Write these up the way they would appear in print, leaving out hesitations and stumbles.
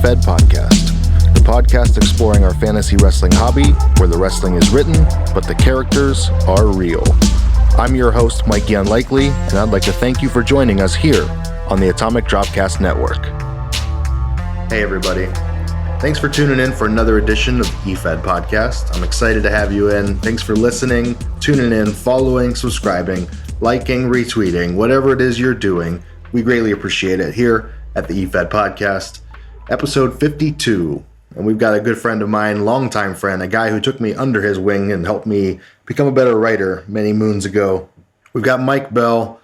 Efed podcast, the podcast exploring our fantasy wrestling hobby where the wrestling is written, but the characters are real. I'm your host, Mikey Unlikely, and I'd like to thank you for joining us here on the Atomic Dropcast Network. Hey everybody. Thanks for tuning in for another edition of the Efed podcast. I'm excited to have you in. Thanks for listening, tuning in, following, subscribing, liking, retweeting, whatever it is you're doing. We greatly appreciate it here at the Efed podcast, episode 52. And we've got a good friend of mine, longtime friend, a guy who took me under his wing and helped me become a better writer many moons ago. We've got Mike Bell.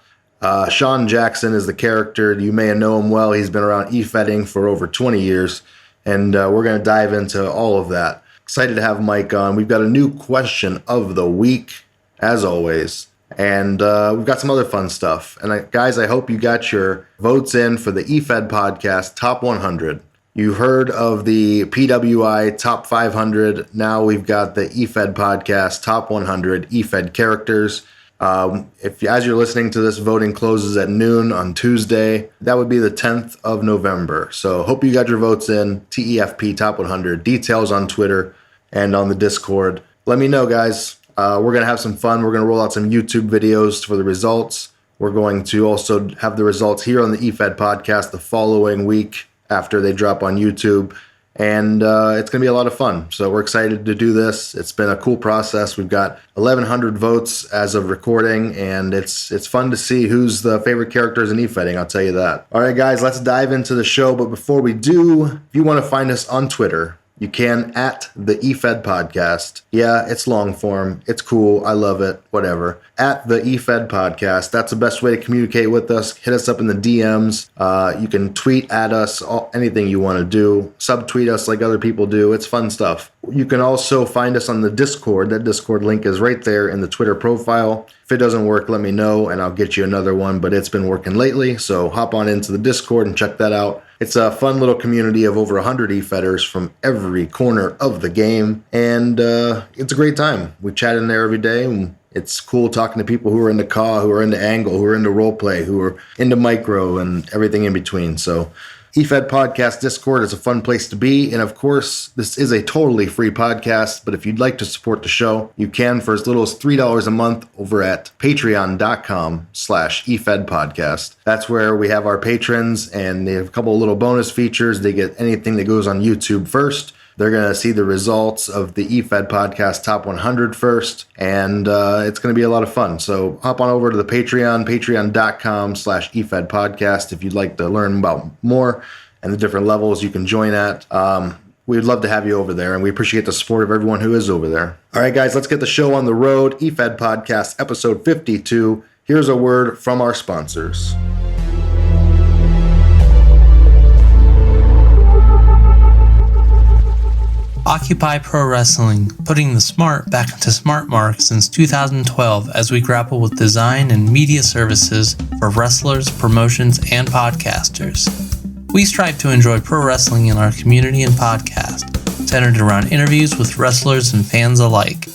Sean Jackson is the character. You may know him well. He's been around Efeding for over 20 years. And we're going to dive into all of that. Excited to have Mike on. We've got a new question of the week, as always. And we've got some other fun stuff. And guys, I hope you got your votes in for the Efed podcast Top 100. You heard of the PWI Top 500. Now we've got the Efed podcast Top 100 Efed characters. If as you're listening to this, voting closes at noon on Tuesday. That would be the 10th of November. So hope you got your votes in. TEFP Top 100. Details on Twitter and on the Discord. Let me know, guys. We're going to have some fun. We're going to roll out some YouTube videos for the results. We're going to also have the results here on the Efed podcast the following week after they drop on YouTube. And it's going to be a lot of fun. So we're excited to do this. It's been a cool process. We've got 1,100 votes as of recording, and it's fun to see who's the favorite characters in Efeding, I'll tell you that. All right, guys, let's dive into the show. But before we do, if you want to find us on Twitter, you can at the Efed podcast. Yeah, it's long form. It's cool. I love it. Whatever. At the Efed podcast. That's the best way to communicate with us. Hit us up in the DMs. You can tweet at us, anything you want to do. Subtweet us like other people do. It's fun stuff. You can also find us on the Discord. That Discord link is right there in the Twitter profile. If it doesn't work, let me know and I'll get you another one. But it's been working lately. So hop on into the Discord and check that out. It's a fun little community of over 100 Efeders from every corner of the game, and it's a great time. We chat in there every day, and it's cool talking to people who are into CAW, who are into Angle, who are into roleplay, who are into micro, and everything in between. So Efed Podcast Discord is a fun place to be, and of course, this is a totally free podcast, but if you'd like to support the show, you can for as little as $3 a month over at patreon.com/Efed Podcast. That's where we have our patrons, and they have a couple of little bonus features. They get anything that goes on YouTube first. They're going to see the results of the Efed Podcast Top 100 first, and it's going to be a lot of fun. So hop on over to the Patreon, patreon.com/Efed Podcast if you'd like to learn about more and the different levels you can join at. We'd love to have you over there, and we appreciate the support of everyone who is over there. All right, guys, let's get the show on the road. Efed Podcast, episode 52. Here's a word from our sponsors. Occupy Pro Wrestling, putting the smart back into smart mark since 2012 as we grapple with design and media services for wrestlers, promotions, and podcasters. We strive to enjoy pro wrestling in our community and podcast, centered around interviews with wrestlers and fans alike.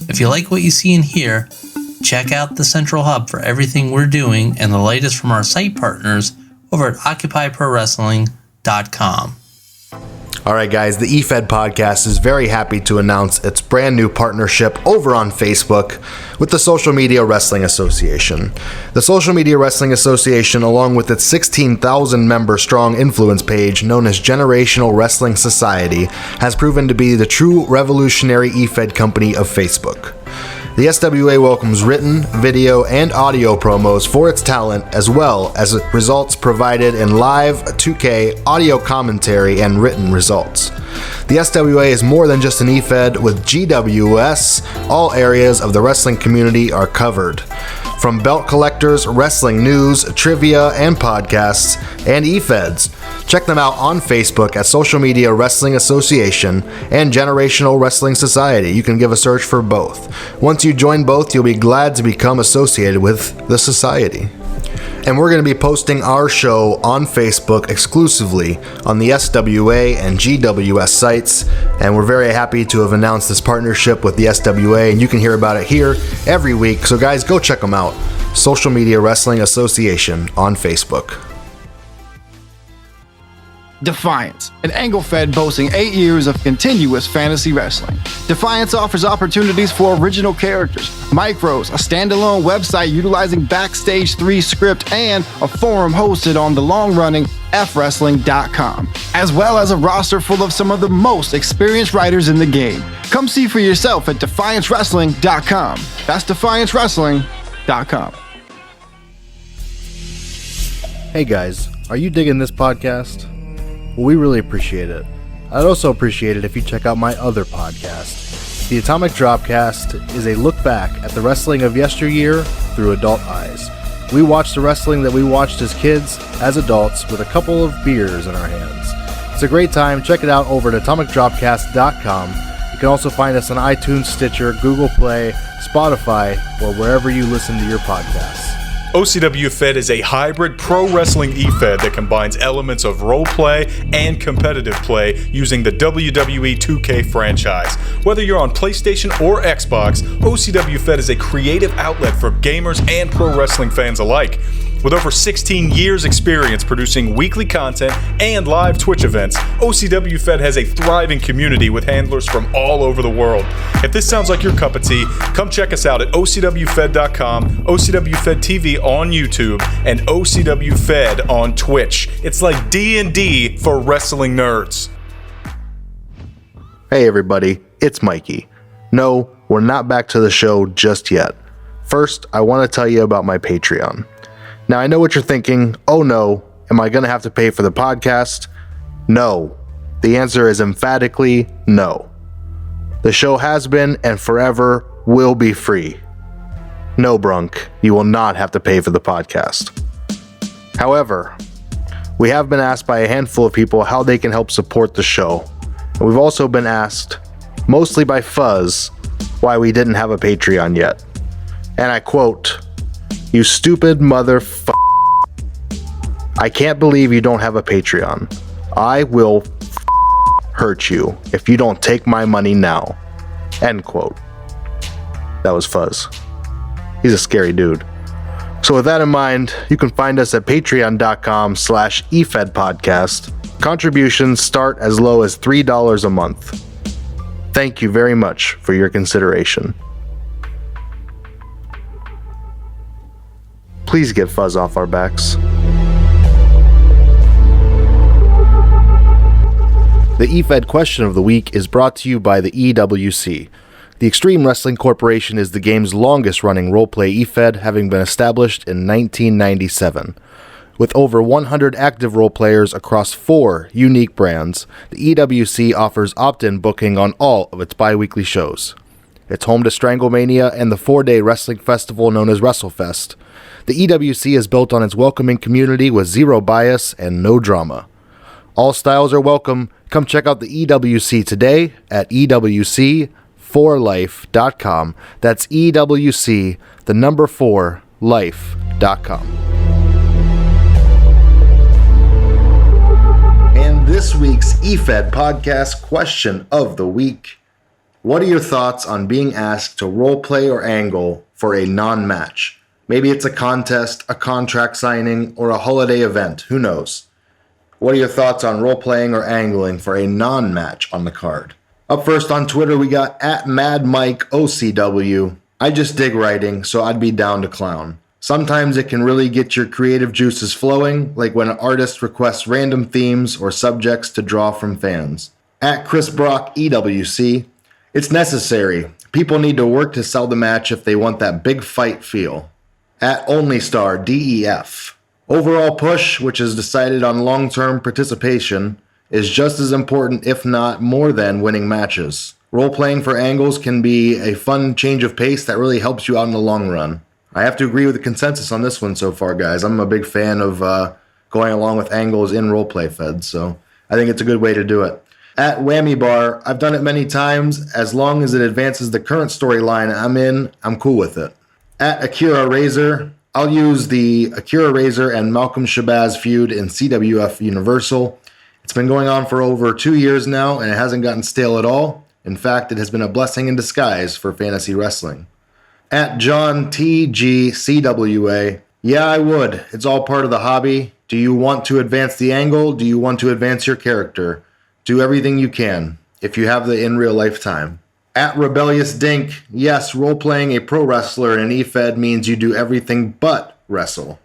If you like what you see and hear, check out the central hub for everything we're doing and the latest from our site partners over at occupyprowrestling.com. All right, guys, the Efed podcast is very happy to announce its brand new partnership over on Facebook with the Social Media Wrestling Association. The Social Media Wrestling Association, along with its 16,000 member strong influence page known as Generational Wrestling Society, has proven to be the true revolutionary Efed company of Facebook. The SWA welcomes written, video, and audio promos for its talent, as well as results provided in live 2K audio commentary and written results. The SWA is more than just an Efed. With GWS, all areas of the wrestling community are covered. From belt collectors, wrestling news, trivia, and podcasts, and Efeds. Check them out on Facebook at Social Media Wrestling Association and Generational Wrestling Society. You can give a search for both. Once you join both, you'll be glad to become associated with the society. And we're going to be posting our show on Facebook exclusively on the SWA and GWS sites. And we're very happy to have announced this partnership with the SWA, and you can hear about it here every week. So guys, go check them out. Social Media Wrestling Association on Facebook. Defiance, an angle fed boasting 8 years of continuous fantasy wrestling. Defiance offers opportunities for original characters, micros, a standalone website utilizing Backstage 3 script, and a forum hosted on the long-running fwrestling.com, as well as a roster full of some of the most experienced writers in the game. Come see for yourself at defiancewrestling.com. That's defiancewrestling.com. Hey guys, are you digging this podcast? Well, we really appreciate it. I'd also appreciate it if you check out my other podcast. The Atomic Dropcast is a look back at the wrestling of yesteryear through adult eyes. We watch the wrestling that we watched as kids, as adults, with a couple of beers in our hands. It's a great time. Check it out over at atomicdropcast.com. You can also find us on iTunes, Stitcher, Google Play, Spotify, or wherever you listen to your podcasts. OCW Efed is a hybrid pro wrestling Efed that combines elements of roleplay and competitive play using the WWE 2K franchise. Whether you're on PlayStation or Xbox, OCW Efed is a creative outlet for gamers and pro wrestling fans alike. With over 16 years experience producing weekly content and live Twitch events, OCW Efed has a thriving community with handlers from all over the world. If this sounds like your cup of tea, come check us out at OCWFed.com, OCW Fed TV on YouTube, and OCW Fed on Twitch. It's like D&D for wrestling nerds. Hey everybody, it's Mikey. No, we're not back to the show just yet. First, I want to tell you about my Patreon. Now, I know what you're thinking. Oh no, am I going to have to pay for the podcast? No. The answer is emphatically no. The show has been and forever will be free. No, Brunk, you will not have to pay for the podcast. However, we have been asked by a handful of people how they can help support the show. And we've also been asked, mostly by Fuzz, why we didn't have a Patreon yet. And I quote, "You stupid I can't believe you don't have a Patreon. I will hurt you if you don't take my money now." End quote. That was Fuzz. He's a scary dude. So with that in mind, you can find us at patreon.com/EFED podcast. Contributions start as low as $3 a month. Thank you very much for your consideration. Please get Fuzz off our backs. The EFED question of the week is brought to you by the EWC. The Extreme Wrestling Corporation is the game's longest-running roleplay EFED, having been established in 1997. With over 100 active roleplayers across 4 unique brands, the EWC offers opt-in booking on all of its bi-weekly shows. It's home to Stranglemania and the 4-day wrestling festival known as WrestleFest. The EWC is built on its welcoming community with zero bias and no drama. All styles are welcome. Come check out the EWC today at EWC4life.com. That's EWC, the number 4, life.com. And this week's EFED podcast question of the week. What are your thoughts on being asked to roleplay or angle for a non-match? Maybe it's a contest, a contract signing, or a holiday event. Who knows? What are your thoughts on role-playing or angling for a non-match on the card? Up first on Twitter, we got @MadMikeOCW. I just dig writing, so I'd be down to clown. Sometimes it can really get your creative juices flowing, like when an artist requests random themes or subjects to draw from fans. @ChrisBrockEWC. It's necessary. People need to work to sell the match if they want that big fight feel. @OnlyStarDEF. Overall push, which is decided on long-term participation, is just as important, if not more than, winning matches. Role-playing for angles can be a fun change of pace that really helps you out in the long run. I have to agree with the consensus on this one so far, guys. I'm a big fan of going along with angles in roleplay feds, so I think it's a good way to do it. @WhammyBar, I've done it many times. As long as it advances the current storyline I'm in, I'm cool with it. @Akira Razor, I'll use the Akira Razor and Malcolm Shabazz feud in CWF Universal. It's been going on for over 2 years now, and it hasn't gotten stale at all. In fact, it has been a blessing in disguise for fantasy wrestling. @JohnTGCWA, yeah, I would. It's all part of the hobby. Do you want to advance the angle? Do you want to advance your character? Do everything you can, if you have the in real life time. At Rebellious Dink, yes, role-playing a pro wrestler in Efed means you do everything but wrestle.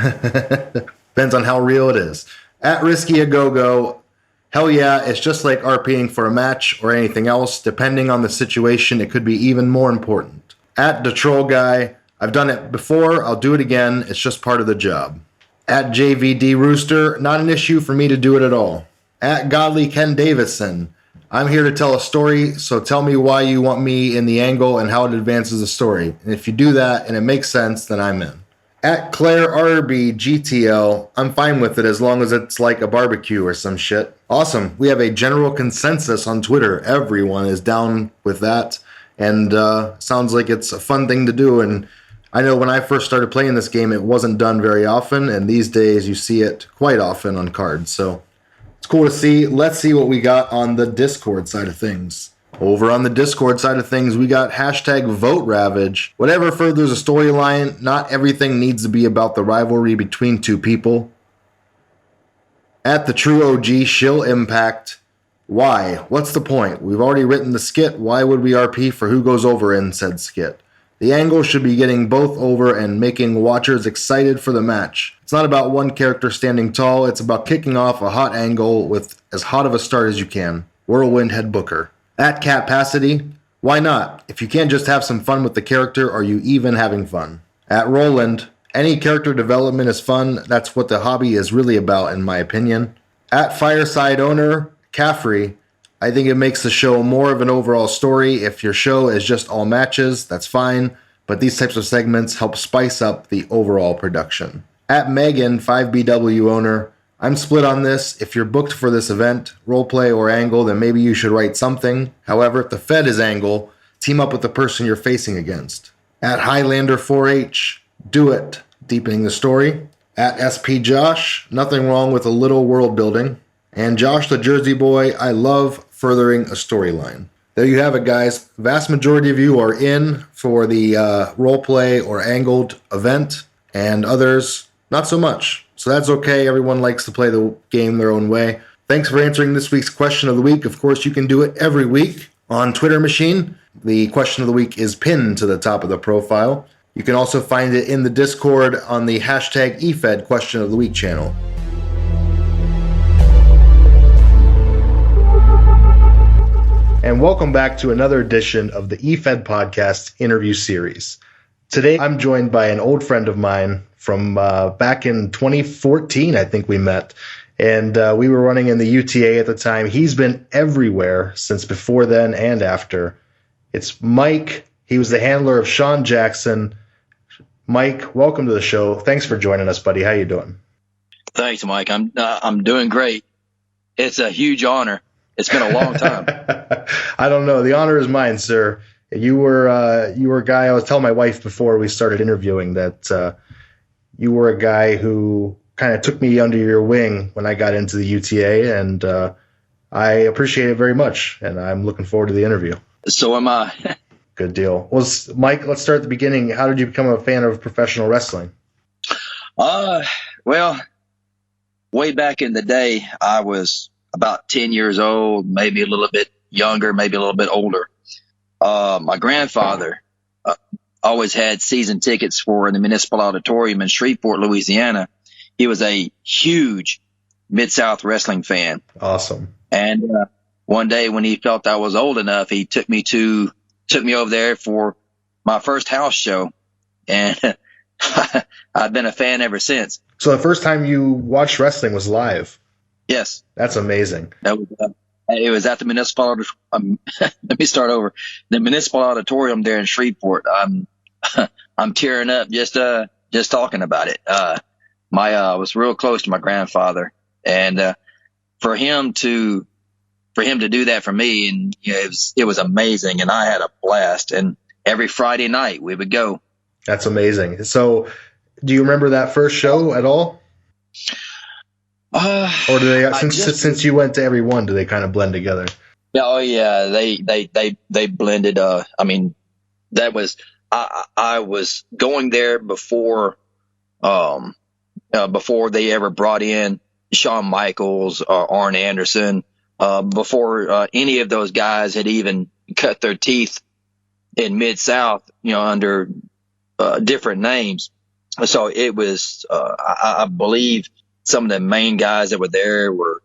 Depends on how real it is. At Risky A Go-Go, hell yeah, it's just like RPing for a match or anything else. Depending on the situation, it could be even more important. At The Troll Guy, I've done it before, I'll do it again, it's just part of the job. At JVD Rooster, not an issue for me to do it at all. At Godly Ken Davison, I'm here to tell a story, so tell me why you want me in the angle and how it advances the story. And if you do that and it makes sense, then I'm in. At Claire RB GTL, I'm fine with it as long as it's like a barbecue or some shit. Awesome. We have a general consensus on Twitter. Everyone is down with that. And sounds like it's a fun thing to do. And I know when I first started playing this game, it wasn't done very often. And these days you see it quite often on cards. So it's cool to see. Let's see what we got on the Discord side of things. Over on the Discord side of things, we got hashtag Vote Ravage. Whatever furthers a storyline, not everything needs to be about the rivalry between two people. At the True OG Shill Impact, why? What's the point? We've already written the skit. Why would we RP for who goes over in said skit? The angle should be getting both over and making watchers excited for the match. It's not about one character standing tall. It's about kicking off a hot angle with as hot of a start as you can. Whirlwind Head Booker. At Capacity, why not? If you can't just have some fun with the character, are you even having fun? At Roland, any character development is fun. That's what the hobby is really about, in my opinion. At Fireside Owner, Caffrey, I think it makes the show more of an overall story. If your show is just all matches, that's fine, but these types of segments help spice up the overall production. At Megan, 5BW Owner, I'm split on this. If you're booked for this event, roleplay or angle, then maybe you should write something. However, if the Fed is angle, team up with the person you're facing against. At Highlander 4H, do it, deepening the story. At SP Josh, nothing wrong with a little world building. And Josh the Jersey Boy, I love furthering a storyline. There you have it, guys. Vast majority of you are in for the roleplay or angled event, and others, not so much. So that's okay. Everyone likes to play the game their own way. Thanks for answering this week's question of the week. Of course, you can do it every week on Twitter Machine. The question of the week is pinned to the top of the profile. You can also find it in the Discord on the hashtag Efed question of the week channel. And welcome back to another edition of the Efed Podcast interview series. Today, I'm joined by an old friend of mine from back in 2014, I think we met. And we were running in the UTA at the time. He's been everywhere since before then and after. It's Mike. He was the handler of Sean Jackson. Mike, welcome to the show. Thanks for joining us, buddy. How you doing? Thanks, Mike. I'm doing great. It's a huge honor. It's been a long time. I don't know. The honor is mine, sir. You were a guy. I was telling my wife before we started interviewing that you were a guy who kind of took me under your wing when I got into the UTA, and I appreciate it very much. And I'm looking forward to the interview. So am I. Good deal. Well, Mike, let's start at the beginning. How did you become a fan of professional wrestling? Well, way back in the day, I was about 10 years old, maybe a little bit younger, maybe a little bit older. My grandfather always had season tickets for the Municipal Auditorium in Shreveport, Louisiana. He was a huge Mid-South wrestling fan. Awesome. And one day when he felt I was old enough, he took me over there for my first house show. And I've been a fan ever since. So the first time you watched wrestling was live? Yes. That's amazing. It was at the Municipal let me start over. The Municipal Auditorium there in Shreveport. I'm tearing up just talking about it. I was real close to my grandfather, and for him to do that for me, and it was amazing, and I had a blast. And every Friday night we would go. That's amazing. So, do you remember that first show at all? Or do they since you went to every one, do they kind of blend together? Oh yeah, they blended. I mean, that was I was going there before before they ever brought in Shawn Michaels or Arn Anderson, before any of those guys had even cut their teeth in Mid-South, under different names. So it was, I believe some of the main guys that were there were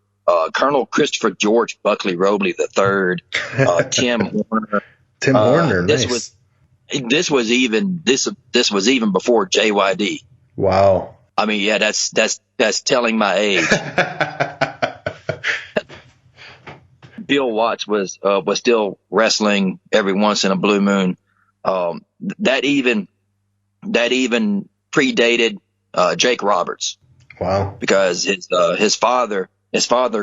Colonel Christopher George Buckley Robley III, Tim Horner. Tim Horner, nice. This was even before JYD. Wow. I mean, yeah, that's telling my age. Bill Watts was still wrestling every once in a blue moon. That even predated Jake Roberts. Wow. Because his father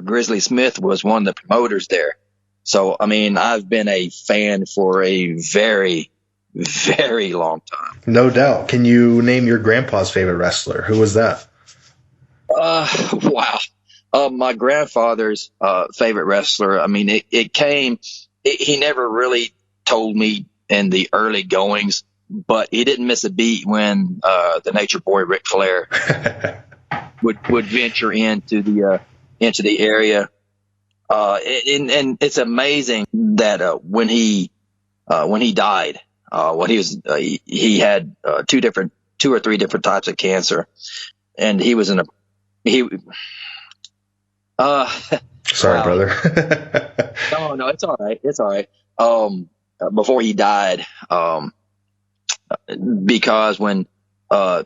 Grizzly Smith was one of the promoters there. So I mean, I've been a fan for a very, very long time. No doubt. Can you name your grandpa's favorite wrestler? Who was that? Wow. My grandfather's favorite wrestler. I mean, he never really told me in the early goings, but he didn't miss a beat when the Nature Boy Ric Flair would venture into the area. And it's amazing that when he died, he had two or three different types of cancer, and he was sorry, wow. brother. No, it's all right. It's all right. Before he died, because when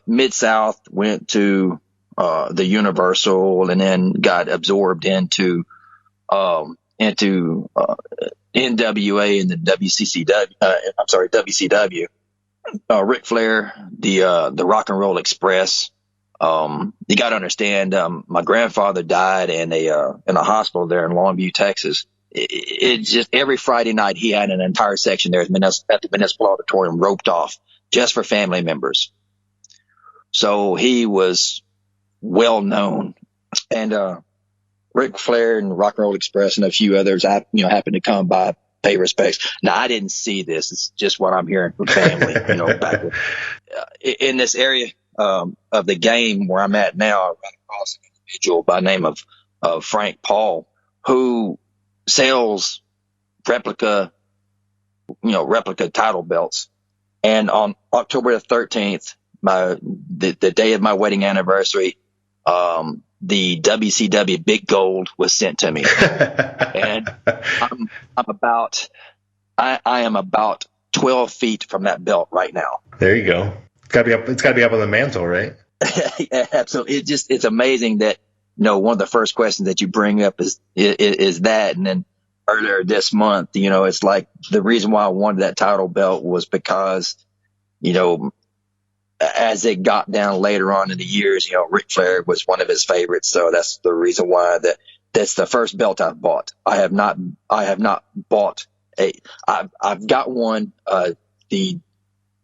Mid-South went to the Universal and then got absorbed into NWA and the WCW. Ric Flair, the Rock and Roll Express. You got to understand, my grandfather died in a hospital there in Longview, Texas. It just every Friday night he had an entire section there at the Municipal Auditorium roped off just for family members. So he was well known, and Ric Flair and Rock and Roll Express and a few others, happened to come by, pay respects. Now, I didn't see this; it's just what I'm hearing from family. Back in this area of the game where I'm at now, I run across an individual by the name of Frank Paul, who sells replica title belts. And on October the 13th, the day of my wedding anniversary, the WCW Big Gold was sent to me, and I am about 12 feet from that belt right now. There you go. It's gotta be up on the mantle, right? Yeah, absolutely. It's amazing that one of the first questions that you bring up is that, and then earlier this month, it's like the reason why I wanted that title belt was because, as it got down later on in the years, Ric Flair was one of his favorites. So that's the reason why that's the first belt I've bought. I have not bought I've got one, the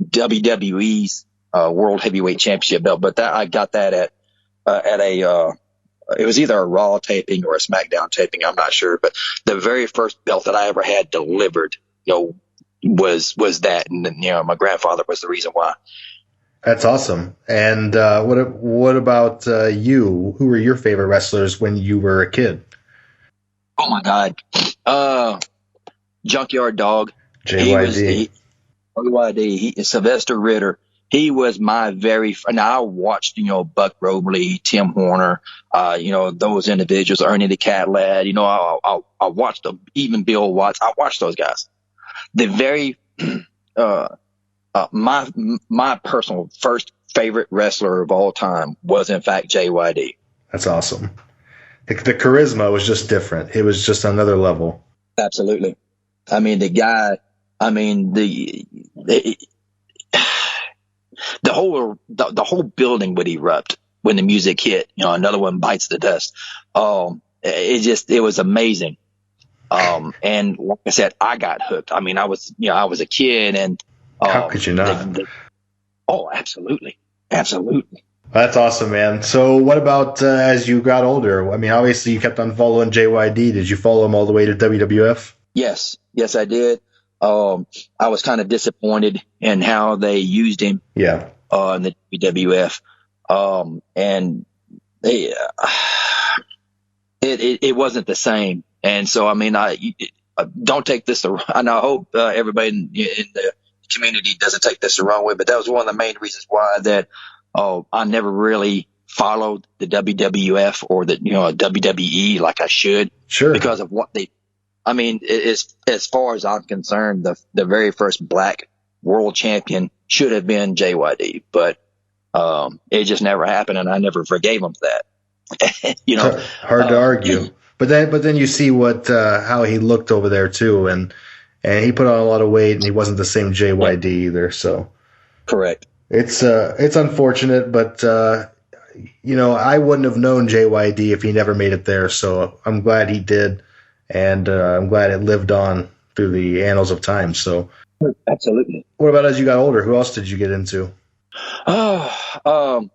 WWE's World Heavyweight Championship belt, but I got that at it was either a Raw taping or a SmackDown taping. I'm not sure, but the very first belt that I ever had delivered, was that. And then, my grandfather was the reason why. That's awesome. And what about you? Who were your favorite wrestlers when you were a kid? Oh my God, Junkyard Dog, JYD, Sylvester Ritter. He was my and I watched, Buck Robley, Tim Horner, those individuals, Ernie the Cat Lad. I watched them, even Bill Watts. I watched those guys. The very my personal first favorite wrestler of all time was in fact JYD. That's awesome. The charisma was just different. It was just another level. Absolutely. I mean, the guy. I mean, the whole building would erupt when the music hit. Another one bites the dust. It was amazing. And like I said, I got hooked. I mean, I was a kid, and how could you not? Absolutely. Absolutely. That's awesome, man. So what about as you got older? I mean, obviously you kept on following JYD. Did you follow him all the way to WWF? Yes, I did. I was kind of disappointed in how they used him. Yeah. In the WWF. And they, it wasn't the same. And so, I mean, don't take this, and I hope everybody in the community doesn't take this the wrong way, but that was one of the main reasons why that I never really followed the WWF or the WWE like I should. Sure. Because of what they, I mean, as far as I'm concerned, the very first black world champion should have been JYD, but it just never happened, and I never forgave him for that. Hard to argue. But then you see how he looked over there too, and he put on a lot of weight, and he wasn't the same JYD either. So correct. It's unfortunate, but I wouldn't have known JYD if he never made it there. So I'm glad he did, and I'm glad it lived on through the annals of time. So absolutely. What about as you got older? Who else did you get into? Again,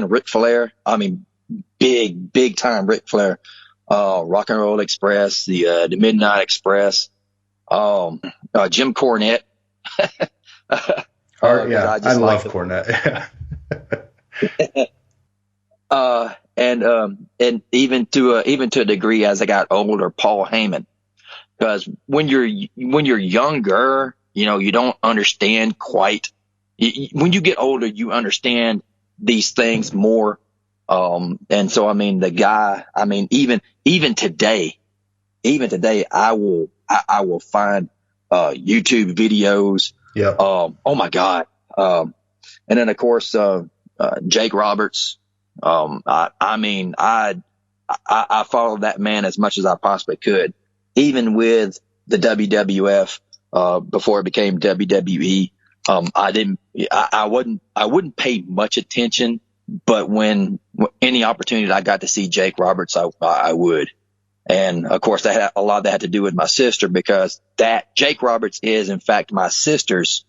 Ric Flair. I mean, big time Ric Flair. Rock and Roll Express, the Midnight Express, Jim Cornette. I love Cornette. And even to a degree as I got older, Paul Heyman, because when you're younger, you don't understand quite. When you get older, you understand these things more. And so, I mean, the guy, I mean, even today, I will find, YouTube videos. Yeah. Oh my God. And then of course, Jake Roberts. I mean, I followed that man as much as I possibly could, even with the WWF, before it became WWE. I wouldn't pay much attention, but when any opportunity I got to see Jake Roberts, I would. And of course a lot of that had to do with my sister, because Jake Roberts is in fact my sister's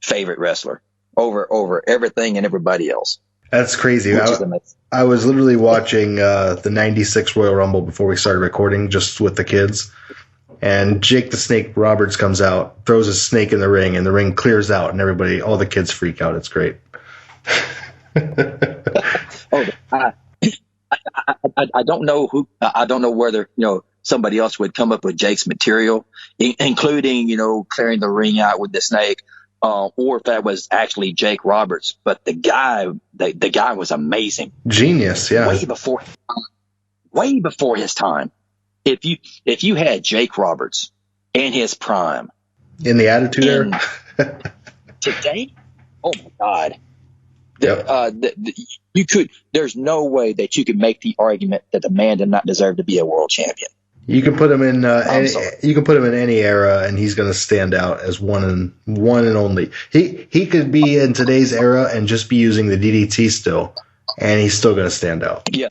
favorite wrestler over everything and everybody else. That's crazy. I was literally watching the 96 Royal Rumble before we started recording, just with the kids. And Jake the Snake Roberts comes out, throws a snake in the ring, and the ring clears out, and all the kids freak out. It's great. I don't know I don't know whether, somebody else would come up with Jake's material, including, clearing the ring out with the snake, or if that was actually Jake Roberts. But the guy was amazing. Genius. Yeah. Way before his time. If you had Jake Roberts in his prime, in the Attitude Era today, oh my God. Yep. There's no way that you could make the argument that the man did not deserve to be a world champion. You can put him in any era, and he's going to stand out as one and only. He could be in today's era and just be using the DDT still, and he's still going to stand out. Yeah.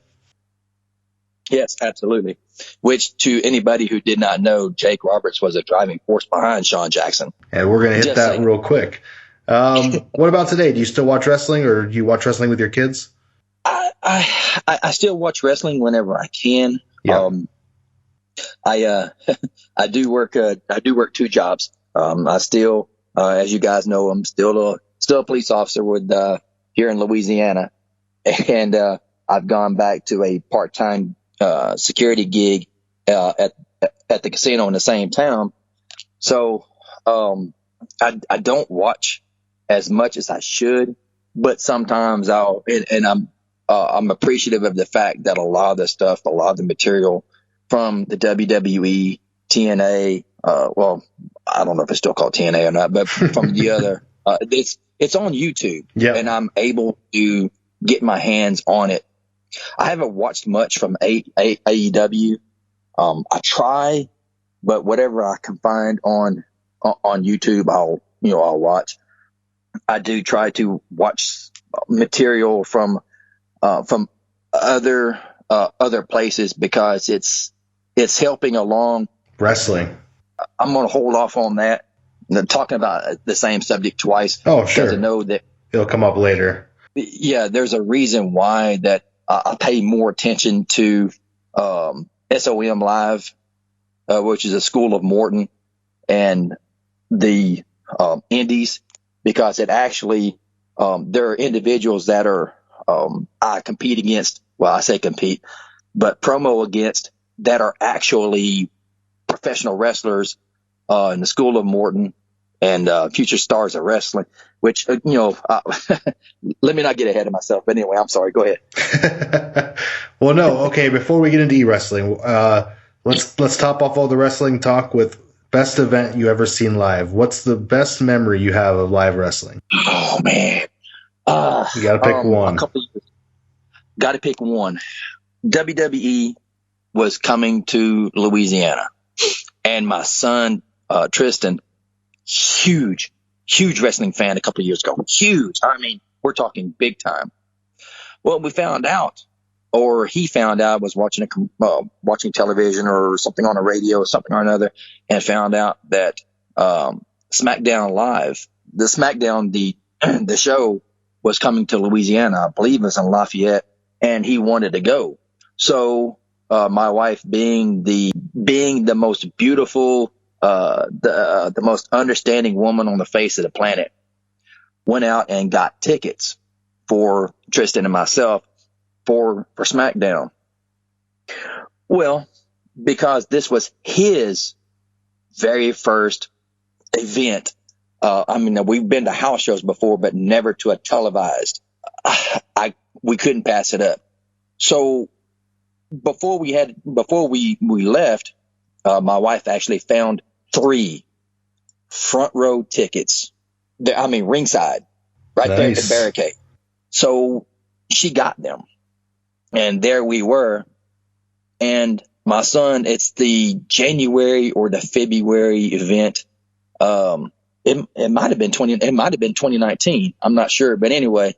Yes, absolutely. Which, to anybody who did not know, Jake Roberts was a driving force behind Shawn Jackson. And we're going to hit that real quick. What about today? Do you still watch wrestling, or do you watch wrestling with your kids? I still watch wrestling whenever I can. Yeah. I do work 2 jobs. I still, as you guys know, I'm still a police officer with here in Louisiana, and I've gone back to a part-time security gig at the casino in the same town. So I don't watch as much as I should, but sometimes I'm appreciative of the fact that a lot of the material from the WWE, TNA, well, I don't know if it's still called TNA or not, but from the other, it's on YouTube. Yeah. And I'm able to get my hands on it. I haven't watched much from AEW. I try, but whatever I can find on YouTube, I'll watch. I do try to watch material from other places, because it's helping along wrestling. I'm going to hold off on that. Talking about the same subject twice. Oh, sure. Because I know that it'll come up later. Yeah, there's a reason why that I pay more attention to SOM Live, which is a School of Morton, and the Indies, because it actually there are individuals that are I compete against well, I say compete, but promo against that are actually professional wrestlers in the School of Morton and future stars of wrestling, which, let me not get ahead of myself. But anyway, I'm sorry. Go ahead. Well, no. Okay, before we get into e-wrestling, let's top off all the wrestling talk with best event you ever seen live. What's the best memory you have of live wrestling? Oh, man. You got to pick one. Got to pick one. WWE was coming to Louisiana, and my son, Tristan, huge wrestling fan a couple of years ago. Huge. I mean, we're talking big time. Well, we found out, or he found out, was watching television or something on the radio or something or another, and found out that SmackDown Live, the SmackDown, the show was coming to Louisiana. I believe it was in Lafayette, and he wanted to go. So my wife, being the most beautiful, the most understanding woman on the face of the planet, went out and got tickets for Tristan and myself for SmackDown. Well, because this was his very first event. We've been to house shows before, but never to a televised. We couldn't pass it up. So before we left, my wife actually found 3 front row tickets. Ringside, right there at the barricade. So she got them, and there we were. And my son, it's the January or the February event. It might have been 2019. I'm not sure, but anyway,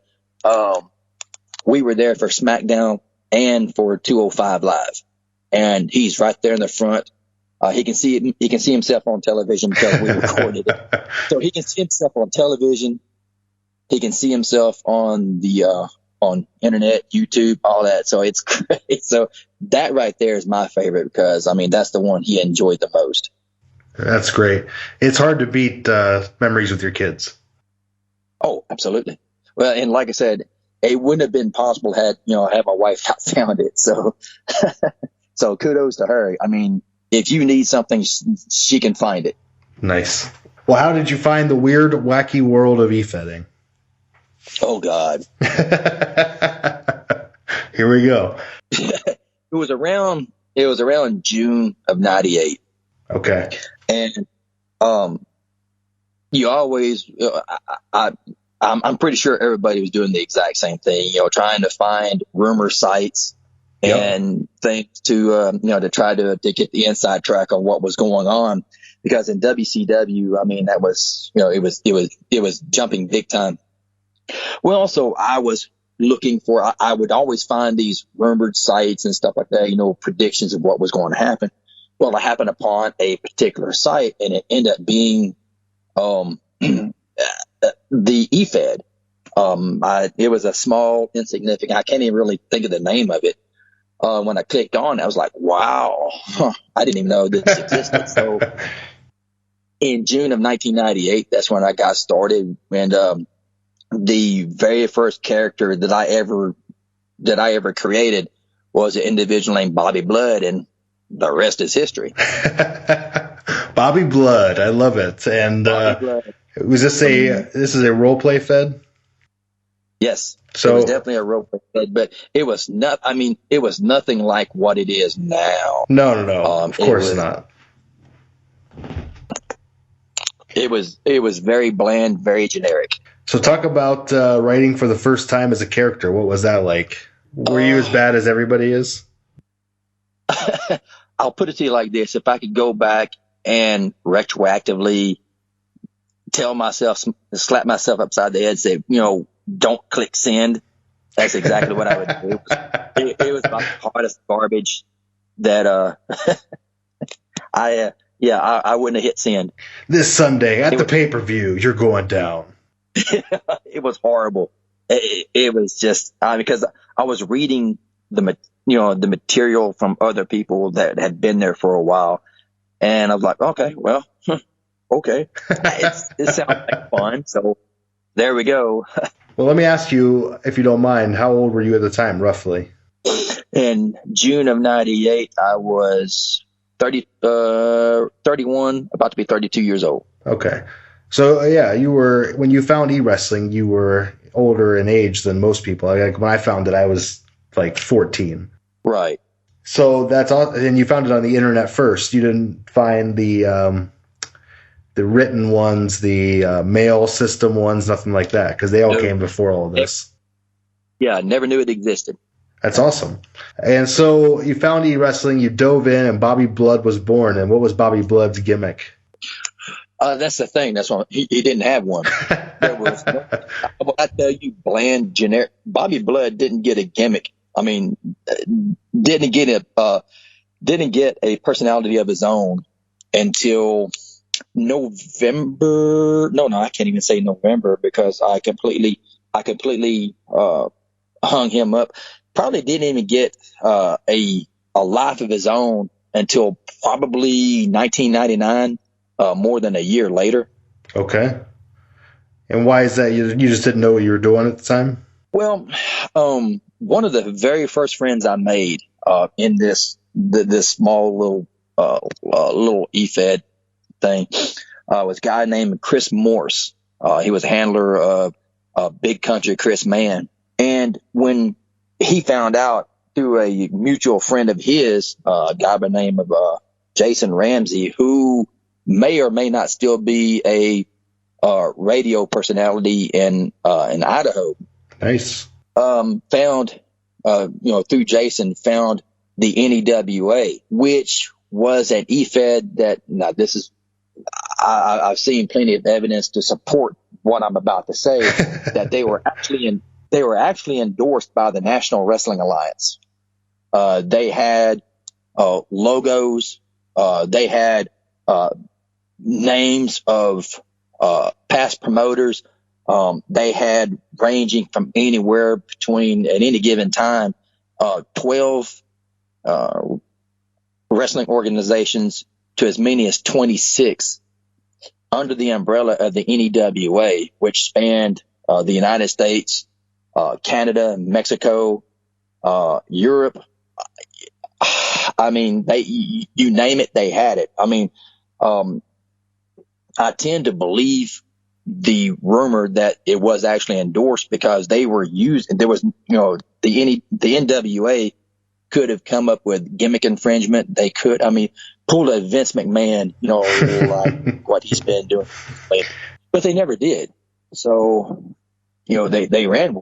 we were there for SmackDown and for 205 Live, and he's right there in the front. He can see himself on television because we recorded it. So he can see himself on television. He can see himself on the on internet, YouTube, all that. So it's great. So that right there is my favorite because that's the one he enjoyed the most. That's great. It's hard to beat memories with your kids. Oh, absolutely. Well, and like I said, it wouldn't have been possible had my wife not found it. So, so kudos to her. If you need something, she can find it. Nice. Well, how did you find the weird, wacky world of e-fedding? Oh, God. Here we go. It was around June of '98. Okay. And you always, I'm pretty sure everybody was doing the exact same thing, trying to find rumor sites and things to try to get the inside track on what was going on, because in WCW, that was, it was jumping big time. Well, also I was looking for, I would always find these rumored sites and stuff like that, predictions of what was going to happen. Well, I happened upon a particular site, and it ended up being the Efed. It was a small, insignificant, I can't even really think of the name of it. When I clicked on it, I was like, wow, I didn't even know this existed. So in June of 1998, that's when I got started. And the very first character that I ever created was an individual named Bobby Blood, and the rest is history. Bobby Blood, I love it. And was this this is a role play fed? Yes. So it was definitely a role play fed, but it was not. It was nothing like what it is now. No. Of course not. It was very bland, very generic. So talk about writing for the first time as a character. What was that like? Were you as bad as everybody is? I'll put it to you like this. If I could go back and retroactively slap myself upside the head and say, don't click send, that's exactly what I would do. It was about the hardest garbage that I wouldn't have hit send. This Sunday at the pay-per-view, you're going down. It was horrible. It was just because I was reading the material from other people that had been there for a while, and I was like, okay, well, okay, it sounds like fun. So there we go. Well, let me ask you, if you don't mind, how old were you at the time, roughly? In June of 98, I was 31, about to be 32 years old. Okay. So, when you found e-wrestling, you were older in age than most people. Like when I found it, I was like 14. Right. So that's all. And you found it on the internet first. You didn't find the written ones, the mail system ones, nothing like that, because they all came before all of this. Yeah, I never knew it existed. That's awesome. And so you found e-wrestling, you dove in, and Bobby Blood was born. And what was Bobby Blood's gimmick? That's the thing. That's why he didn't have one. There was I tell you, bland, generic. Bobby Blood didn't get a gimmick. I mean, didn't get a personality of his own until November. No, I can't even say November because I completely hung him up. Probably didn't even get a life of his own until probably 1999. More than a year later. Okay. And why is that? You just didn't know what you were doing at the time? Well, one of the very first friends I made in this small little Efed thing was a guy named Chris Morse. He was a handler of Big Country Chris Mann. And when he found out through a mutual friend of his, a guy by the name of Jason Ramsey, who may or may not still be a radio personality in Idaho. Nice. Found through Jason, found the NEWA, which was an Efed that I've seen plenty of evidence to support what I'm about to say, that they were actually endorsed by the National Wrestling Alliance. They had logos. They had names of past promoters. They had ranging from anywhere between, at any given time, 12 wrestling organizations to as many as 26 under the umbrella of the NEWA, which spanned the United States, Canada, Mexico, Europe. I mean, you name it, they had it. I mean, I tend to believe the rumor that it was actually endorsed because they were used. There was, the NWA could have come up with gimmick infringement. They could, pull a Vince McMahon, like what he's been doing, but they never did. So, they ran,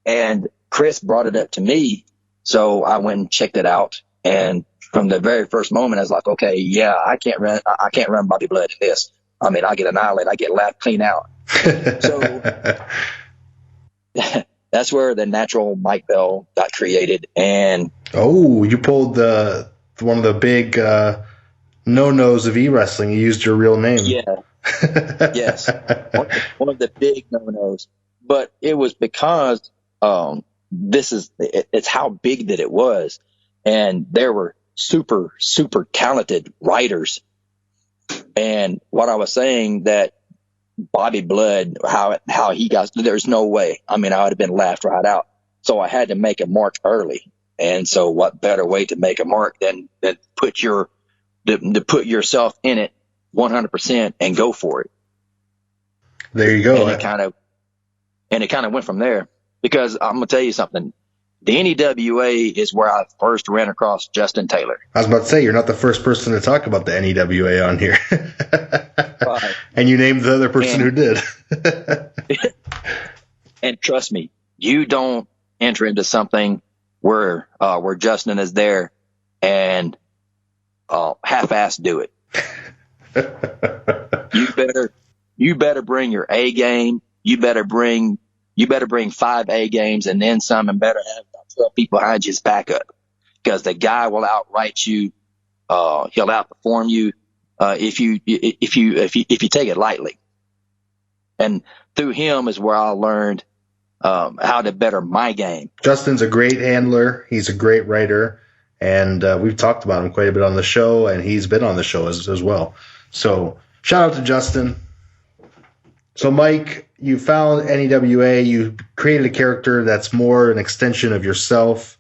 and Chris brought it up to me. So I went and checked it out. And from the very first moment, I was like, okay, yeah, I can't run Bobby Blood in this. I mean, I get annihilated. I get laughed clean out. So that's where the natural Mike Bell got created. And you pulled one of the big no-nos of e-wrestling. You used your real name. Yeah. Yes. One of the big no-nos. But it was because it's how big that it was. And there were super, super talented writers. And what I was saying, that Bobby Blood, how he got, there's no way. I mean, I would have been laughed right out. So I had to make a mark early. And so what better way to make a mark than put put yourself in it 100% and go for it. There you go. And it kind of went from there, because I'm going to tell you something. The NEWA is where I first ran across Justin Taylor. I was about to say, you're not the first person to talk about the NEWA on here. Right. And you named the other person who did. And trust me, you don't enter into something where Justin is there and half-ass do it. You better bring your A game. You better bring 5 A games and then some, and better have 12 people behind you as backup, because the guy will outright you. He'll outperform you if you take it lightly. And through him is where I learned how to better my game. Justin's a great handler. He's a great writer, and we've talked about him quite a bit on the show, and he's been on the show as well. So shout out to Justin. So, Mike, you found NEWA, you created a character that's more an extension of yourself,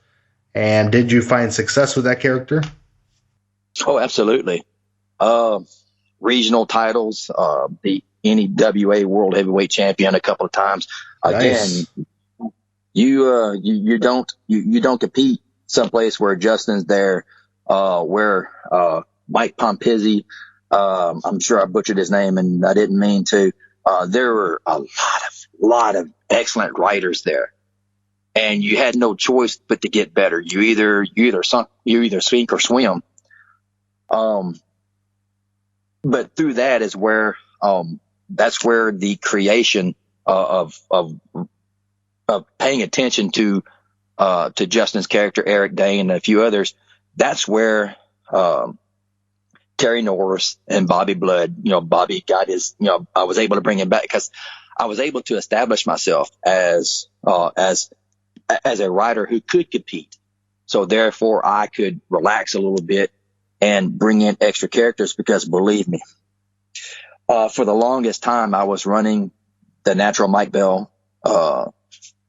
And did you find success with that character? Oh, absolutely. Regional titles, the NEWA World Heavyweight Champion a couple of times. Nice. Again, you don't compete someplace where Justin's there, where Mike Pompizzi, I'm sure I butchered his name and I didn't mean to. There were a lot of excellent writers there, and you had no choice but to get better. You either sink or swim. But through that is where that's where the creation of paying attention to Justin's character, Eric Dane, and a few others. That's where Terry Norris and Bobby Blood, Bobby got his, I was able to bring him back because I was able to establish myself as a writer who could compete. So therefore I could relax a little bit and bring in extra characters because believe me, for the longest time I was running the natural Mike Bell,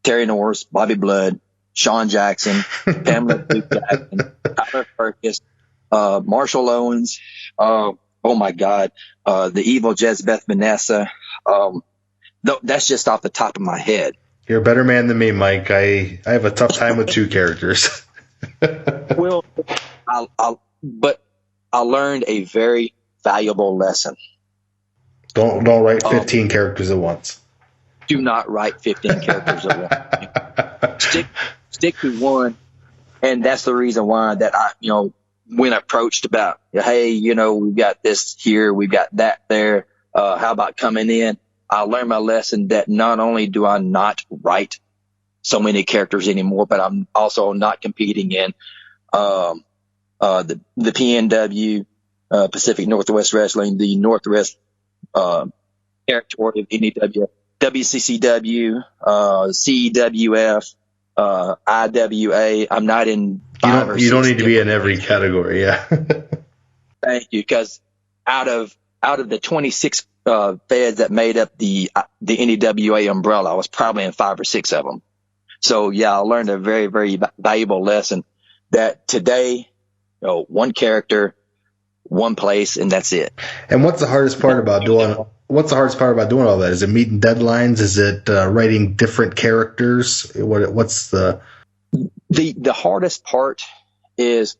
Terry Norris, Bobby Blood, Sean Jackson, Pamela Duke Jackson, Tyler Perkis, Marshall Owens, oh my God, the evil Jezbeth Vanessa. That's just off the top of my head. You're a better man than me, Mike. I have a tough time with 2 characters. Well, but I learned a very valuable lesson. Don't write 15 characters at once. Do not write 15 characters at once. Stick to one. And that's the reason why that I, when approached about, hey, we've got this here, we've got that there. How about coming in? I learned my lesson that not only do I not write so many characters anymore, but I'm also not competing in the PNW, Pacific Northwest Wrestling, the Northwest territory of NEW, WCCW, CWF, IWA. I'm not in. You don't need to be in every category. Yeah. Thank you. Because out of the 26 feds that made up the NEWA umbrella, I was probably in 5 or 6 of them. So yeah, I learned a very, very valuable lesson that today, one character, one place, and that's it. And what's the hardest part about doing all that? Is it meeting deadlines? Is it writing different characters? What's the hardest part is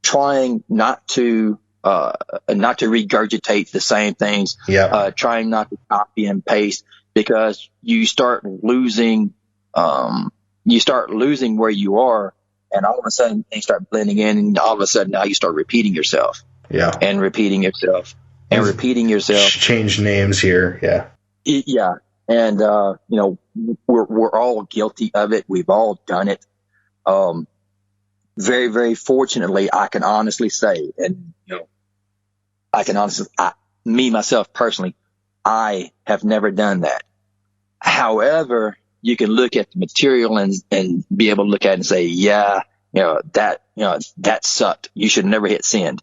trying not to regurgitate the same things. Yeah. Trying not to copy and paste because you start losing where you are, and all of a sudden things start blending in, and all of a sudden now you start repeating yourself. Yeah. And repeating yourself. And repeating yourself. Change names here. Yeah. Yeah. And, we're all guilty of it. We've all done it. Very, very fortunately, I can honestly say, and, me, myself personally, I have never done that. However, you can look at the material and be able to look at it and say, yeah, that sucked. You should never hit send.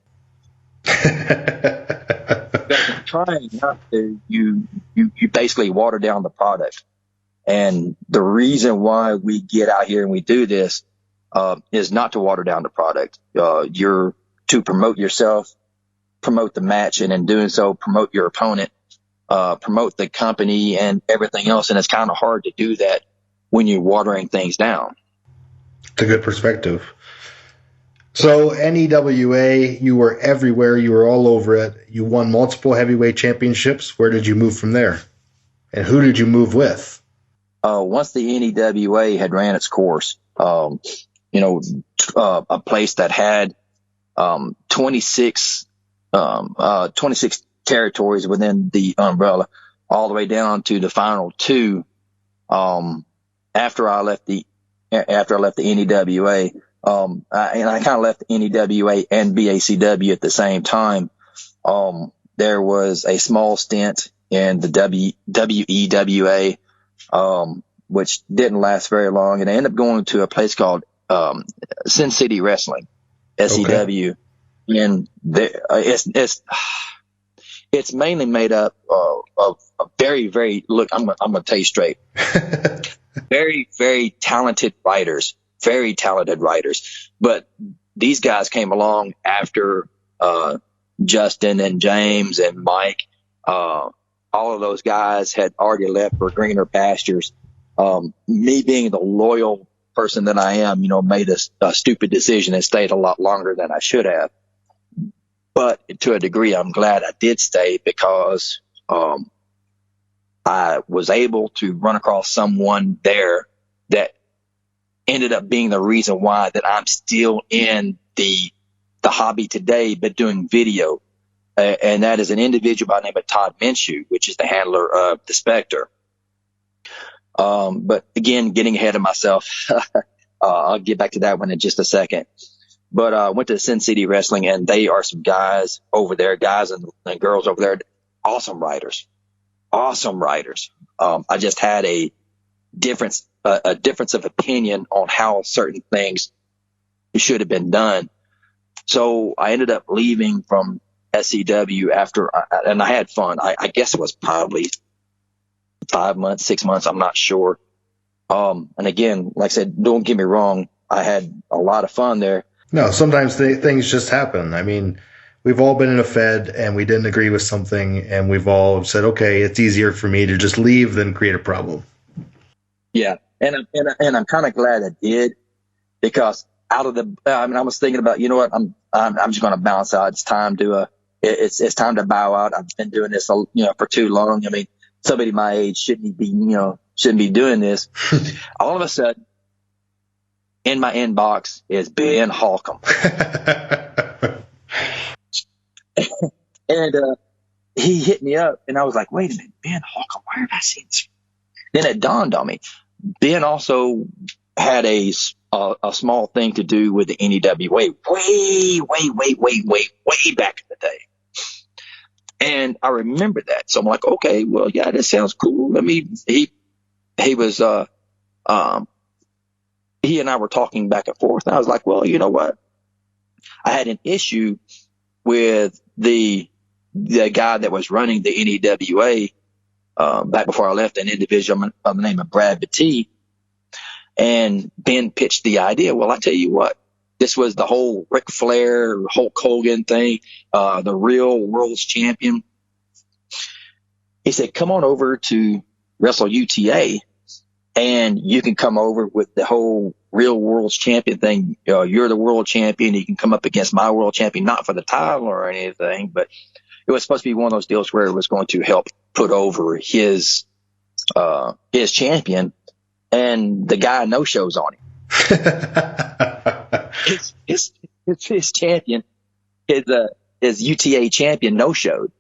Trying not to, you basically water down the product. And the reason why we get out here and we do this is not to water down the product. You're to promote yourself, promote the match, and in doing so, promote your opponent, promote the company and everything else. And it's kind of hard to do that when you're watering things down. It's a good perspective. So NEWA, you were everywhere. You were all over it. You won multiple heavyweight championships. Where did you move from there? And who did you move with? Once the NEWA had ran its course, a place that had 26 territories within the umbrella, all the way down to the final 2. After I left the NEWA. And I kind of left the NEWA and BACW at the same time. There was a small stint in the WEWA, which didn't last very long. And I ended up going to a place called Sin City Wrestling, SCW. Okay. And it's mainly made up of very, very, look, I'm going to tell you straight, very, very talented writers very talented writers. But these guys came along after Justin and James and Mike. All of those guys had already left for greener pastures. Me being the loyal person that I am, made a stupid decision and stayed a lot longer than I should have. But to a degree, I'm glad I did stay because I was able to run across someone there that ended up being the reason why that I'm still in the hobby today, but doing video. And that is an individual by the name of Todd Minshew, which is the handler of the Spectre. But again, getting ahead of myself, I'll get back to that one in just a second. But I went to Sin City Wrestling, and they are some guys over there, guys and girls over there, awesome writers. I just had a difference of opinion on how certain things should have been done. So I ended up leaving from SCW and I had fun. I guess it was probably 5 months, 6 months. I'm not sure. And again, like I said, don't get me wrong. I had a lot of fun there. No, sometimes things just happen. I mean, we've all been in a Fed and we didn't agree with something, and we've all said, okay, it's easier for me to just leave than create a problem. Yeah. And I'm kind of glad I did, because I was thinking about, you know what, I'm just going to bounce out. It's time to, it's time to bow out. I've been doing this, for too long. I mean, somebody my age shouldn't be doing this. All of a sudden, in my inbox is Ben Holcomb. And he hit me up, and I was like, wait a minute, Ben Holcomb, where have I seen this? Then it dawned on me. Ben also had a small thing to do with the NEWA way back in the day. And I remember that. So I'm like, okay, well, yeah, this sounds cool. I mean, he was, he and I were talking back and forth, and I was like, well, you know what? I had an issue with the guy that was running the NEWA, back before I left, an individual by the name of Brad Bettee. And Ben pitched the idea. Well, I tell you what, this was the whole Ric Flair, Hulk Hogan thing, the real world's champion. He said, come on over to Wrestle UTA, and you can come over with the whole real world's champion thing. You're the world champion. You can come up against my world champion, not for the title or anything, but it was supposed to be one of those deals where it was going to help put over his champion, and the guy no shows on him. his champion, his UTA champion no showed.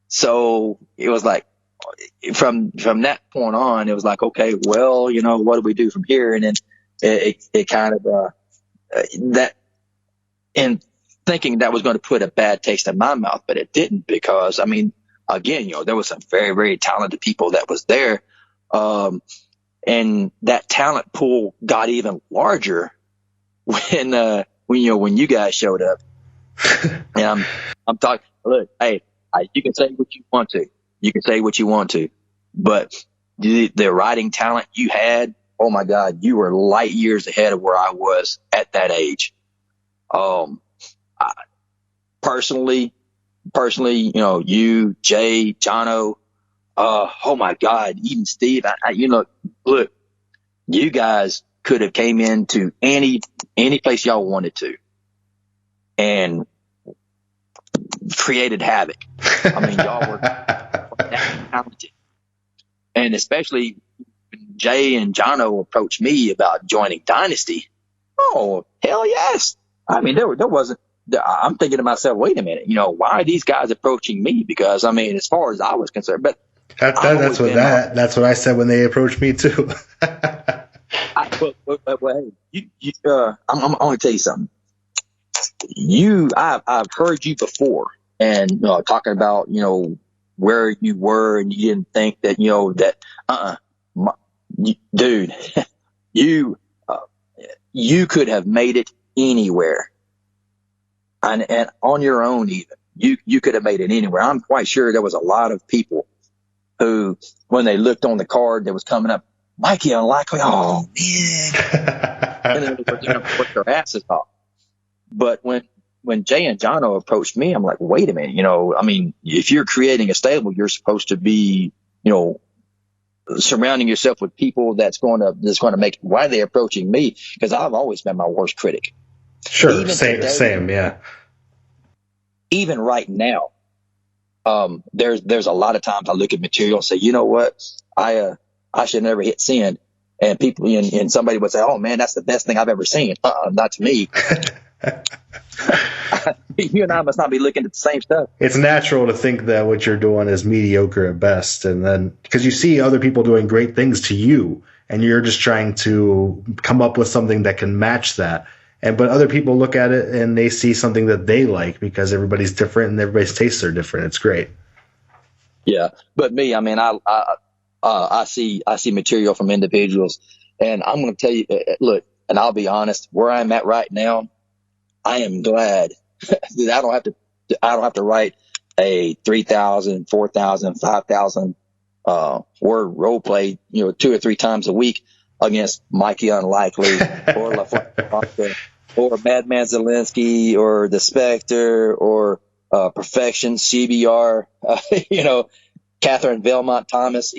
So it was like, from that point on, it was like, okay, well, what do we do from here? And then it kind of, that, and thinking that was going to put a bad taste in my mouth, but it didn't, because I mean, again, there was some very, very talented people that was there. And that talent pool got even larger when you guys showed up. And I'm talking, look, hey, you can say what you want to. You can say what you want to, but the writing talent you had, oh my God, you were light years ahead of where I was at that age. Personally, you, Jay, Jono, oh my God, even Steve, look, you guys could have came into any place y'all wanted to and created havoc. I mean, y'all were that talented. And especially when Jay and Jono approached me about joining Dynasty. Oh, hell yes. I mean, there wasn't, I'm thinking to myself, wait a minute, why are these guys approaching me? Because I mean, as far as I was concerned, but that's what I said when they approached me too. I'm going to tell you something. I've heard you before, and talking about where you were, and you didn't think that dude, you could have made it anywhere, and on your own even you could have made it anywhere. I'm quite sure there was a lot of people who, when they looked on the card that was coming up, Mikey Unlikely. Oh man. And then we're going to work their asses off. But when Jay and Jono approached me, I'm like, wait a minute, I mean, if you're creating a stable, you're supposed to be, surrounding yourself with people that's going to make. Why are they approaching me? Because I've always been my worst critic. Sure, Even same, today, same, yeah. Even right now, there's a lot of times I look at material and say, you know what, I should never hit send, and people and somebody would say, oh man, that's the best thing I've ever seen. Not to me. You and I must not be looking at the same stuff. It's natural to think that what you're doing is mediocre at best, and then because you see other people doing great things to you, and you're just trying to come up with something that can match that. But other people look at it and they see something that they like because everybody's different and everybody's tastes are different. It's great. Yeah, but me, I mean, I see material from individuals, and I'm going to tell you, look, and I'll be honest, where I'm at right now, I am glad that I don't have to write a 3,000, 4,000, 5,000 word role play, 2 or 3 times a week against Mikey Unlikely or LaFleur or Madman Zelensky or The Spectre or Perfection, CBR, Catherine Velmont Thomas.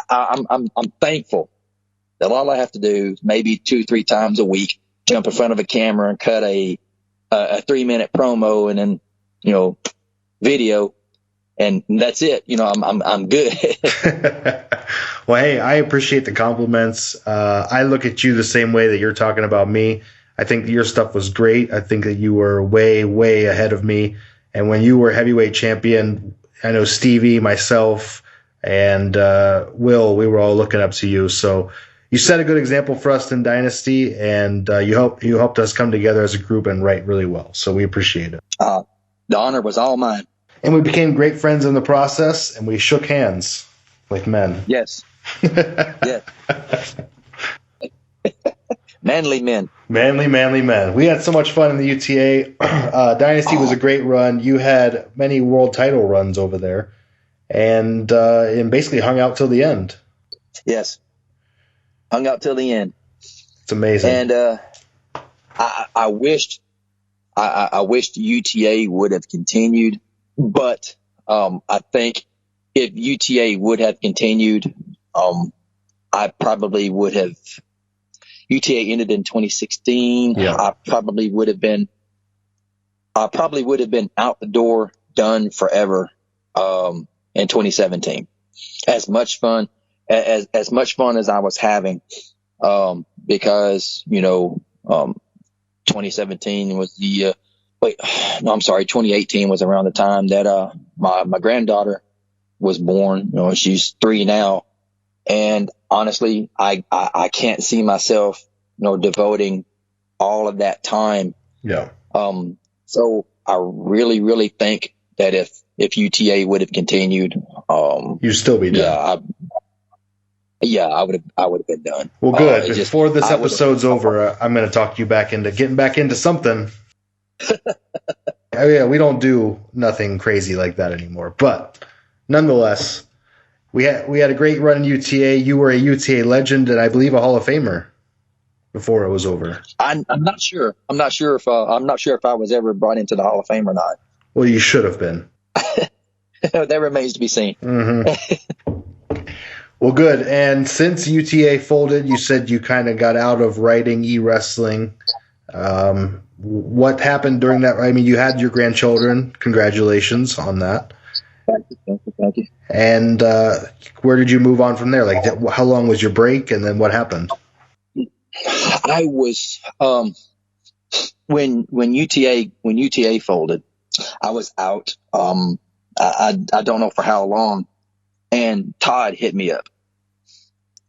I'm thankful that all I have to do is maybe 2-3 times a week jump in front of a camera and cut a 3-minute promo and then video, and that's it. I'm good. Well, hey, I appreciate the compliments. I look at you the same way that you're talking about me. I think that your stuff was great. I think that you were way, way ahead of me. And when you were heavyweight champion, I know Stevie, myself, and Will, we were all looking up to you. So you set a good example for us in Dynasty, and you helped us come together as a group and write really well. So we appreciate it. The honor was all mine. And we became great friends in the process, and we shook hands like men. Yes. Yes. Manly men. Manly men. We had so much fun in the UTA. Dynasty was a great run. You had many world title runs over there, and basically hung out till the end. Yes. Hung out till the end. It's amazing. And I wished UTA would have continued, but I think if UTA would have continued, I probably would have. UTA ended in 2016. Yeah. I probably would have been out the door, done forever, in 2017. As much fun as I was having, because 2017 was 2018 was around the time that my granddaughter was born. She's 3 now. And honestly, I can't see myself, devoting all of that time. Yeah. So I really, really think that if UTA would have continued, you'd still be done. I would have been done. Well, good. Before this episode's over, I'm going to talk you back into getting back into something. Yeah, we don't do nothing crazy like that anymore. But nonetheless, we had a great run in UTA. You were a UTA legend and I believe a Hall of Famer before it was over. I'm not sure. I'm not sure if I was ever brought into the Hall of Fame or not. Well, you should have been. That remains to be seen. Mm-hmm. Well, good. And since UTA folded, you said you kind of got out of writing e-wrestling. What happened during that? I mean, you had your grandchildren. Congratulations on that. Thank you. And where did you move on from there? Like, how long was your break, and then what happened? I was when UTA folded, I was out. I don't know for how long, and Todd hit me up,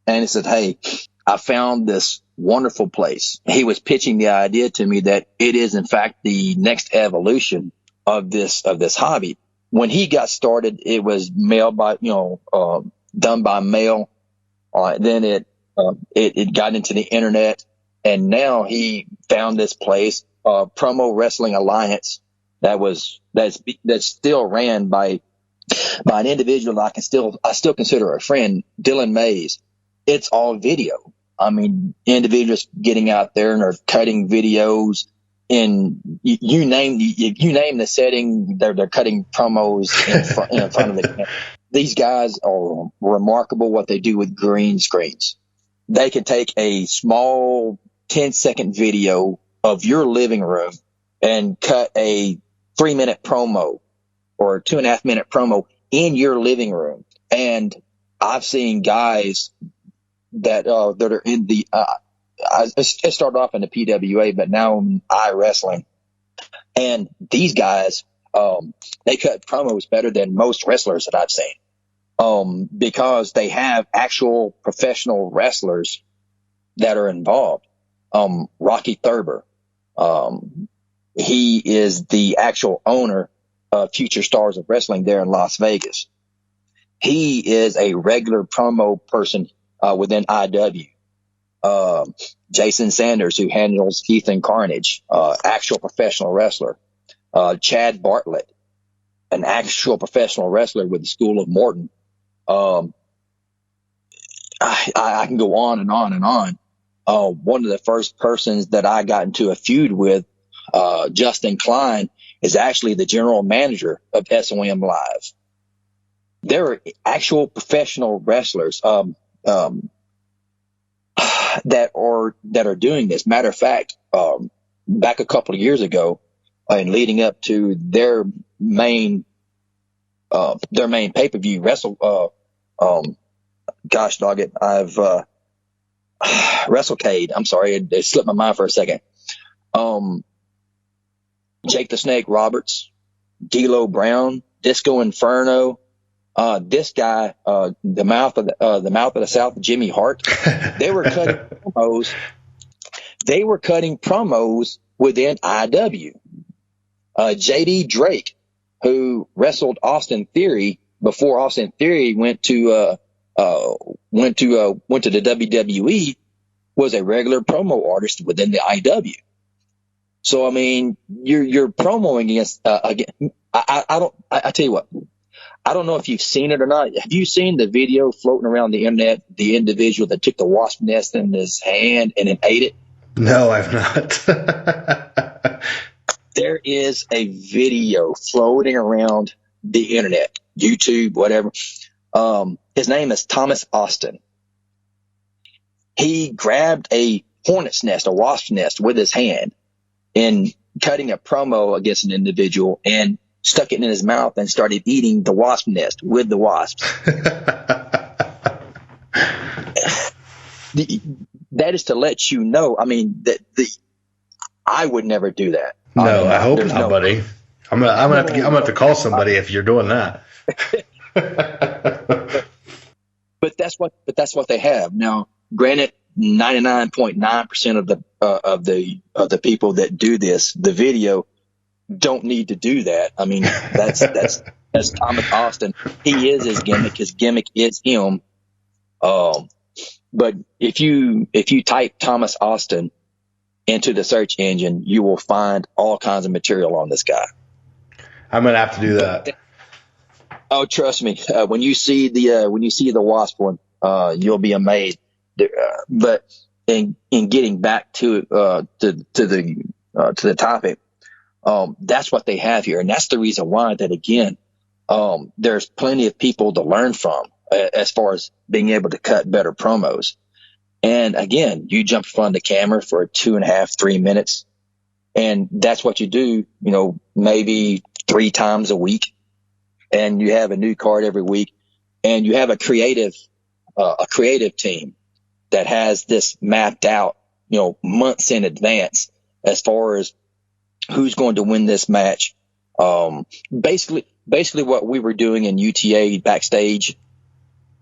and he said, "Hey, I found this wonderful place." He was pitching the idea to me that it is in fact the next evolution of this hobby. When he got started, it was mailed by, done by mail. Then it got into the internet, and now he found this place, Promo Wrestling Alliance, that's still ran by an individual that I still consider a friend, Dylan Mays. it's all video. I mean, individuals getting out there and are cutting videos, and you name the setting, they're cutting promos in front of the camera. These guys are remarkable what they do with green screens. They can take a small 10-second video of your living room and cut a 3-minute promo or a 2.5-minute promo in your living room. And I've seen guys that are in the it started off in the PWA, but now in iWrestling. And these guys, they cut promos better than most wrestlers that I've seen, because they have actual professional wrestlers that are involved. Rocky Thurber, he is the actual owner of Future Stars of Wrestling there in Las Vegas. He is a regular promo person within IW. Jason Sanders, who handles Ethan Carnage, actual professional wrestler. Chad Bartlett, an actual professional wrestler with the School of Morton. I can go on and on and on. One of the first persons that I got into a feud with, Justin Klein, is actually the general manager of SOM Live. There are actual professional wrestlers that are doing this. Matter of fact, back a couple of years ago, and leading up to their main pay-per-view gosh dog it, I've WrestleCade. I'm sorry, it slipped my mind for a second. Jake the Snake Roberts, D'Lo Brown, Disco Inferno, this guy, the mouth of the South, Jimmy Hart. They were cutting promos. They were cutting promos within IW. JD Drake, who wrestled Austin Theory before Austin Theory went to the WWE, was a regular promo artist within the IW. So I mean, you're promoing against again. I tell you what, I don't know if you've seen it or not. Have you seen the video floating around the internet? The individual that took the wasp nest in his hand and then ate it. No, I've not. There is a video floating around the internet, YouTube, whatever. His name is Thomas Austin. He grabbed a hornet's nest, a wasp's nest, with his hand and cutting a promo against an individual and stuck it in his mouth and started eating the wasp nest with the wasps. That is to let you know. I mean, I would never do that. No, I hope not, buddy. I'm gonna have to call somebody if you're doing that. But that's what they have now. Granted, 99.9% of the people that do this, the video, don't need to do that. I mean, that's Thomas Austin. He is his gimmick. His gimmick is him. But if you type Thomas Austin into the search engine, you will find all kinds of material on this guy. I'm gonna have to do that. Oh, trust me. When you see the wasp one, you'll be amazed. But in getting back to the topic, that's what they have here, and that's the reason why that again, there's plenty of people to learn from as far as being able to cut better promos. And again, you jump in front of the camera for 2.5-3 minutes, and that's what you do. Maybe 3 times a week, and you have a new card every week, and you have a creative team that has this mapped out, months in advance as far as who's going to win this match. Basically what we were doing in UTA backstage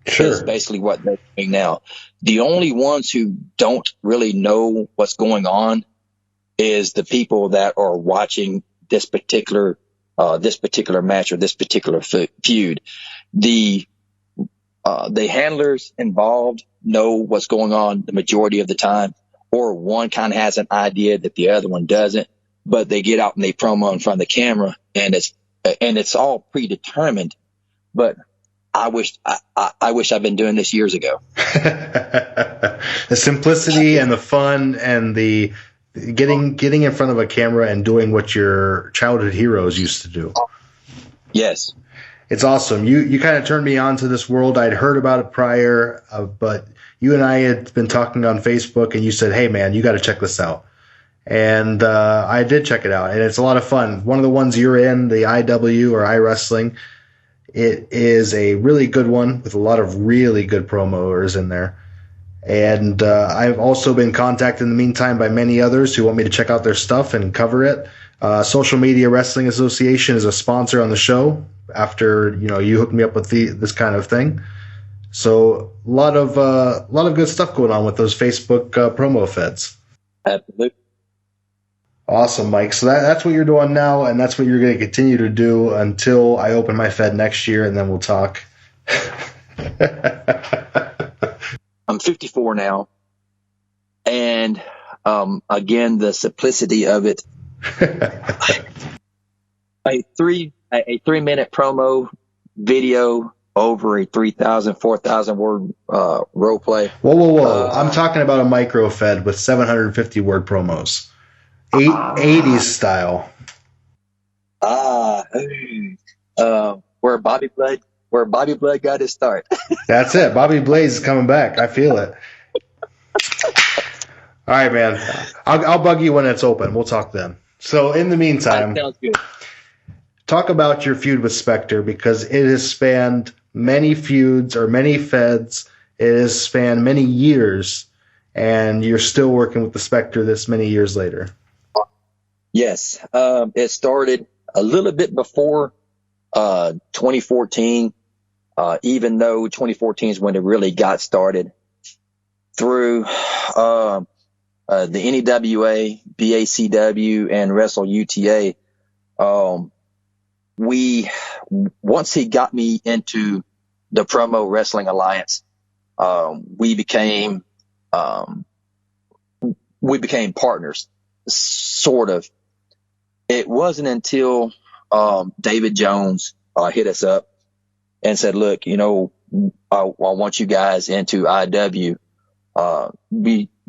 is basically what they're doing now. The only ones who don't really know what's going on is the people that are watching this particular match or this particular feud. The handlers involved know what's going on the majority of the time, or one kind of has an idea that the other one doesn't, but they get out and they promo in front of the camera, and it's all predetermined. But I wish I'd been doing this years ago. The simplicity and the fun and the getting in front of a camera and doing what your childhood heroes used to do. Yes. It's awesome. You kind of turned me on to this world. I'd heard about it prior, but you and I had been talking on Facebook, and you said, "Hey, man, you got to check this out." And I did check it out, and it's a lot of fun. One of the ones you're in, the IW or iWrestling, it is a really good one with a lot of really good promoters in there. And I've also been contacted in the meantime by many others who want me to check out their stuff and cover it. Social Media Wrestling Association is a sponsor on the show after you hooked me up with this kind of thing. So a lot of good stuff going on with those Facebook promo feds. Absolutely. Awesome, Mike. So that's what you're doing now, and that's what you're going to continue to do until I open my Fed next year, and then we'll talk. I'm 54 now, and again, the simplicity of it. a 3-minute promo video over a 3,000, 4,000 word role play. Whoa! I'm talking about a micro Fed with 750 word promos. 80s style. Where Bobby Blood got his start. That's it. Bobby Blaze is coming back. I feel it. All right, man. I'll bug you when it's open. We'll talk then. So in the meantime, that sounds good. Talk about your feud with Spectre, because it has spanned many feuds or many feds. It has spanned many years, and you're still working with the Spectre this many years later. Yes. It started a little bit before 2014, even though 2014 is when it really got started. Through the NEWA, BACW, and Wrestle UTA, once he got me into the Promo Wrestling Alliance, we became partners, sort of. It wasn't until David Jones hit us up and said, "Look, I want you guys into IW.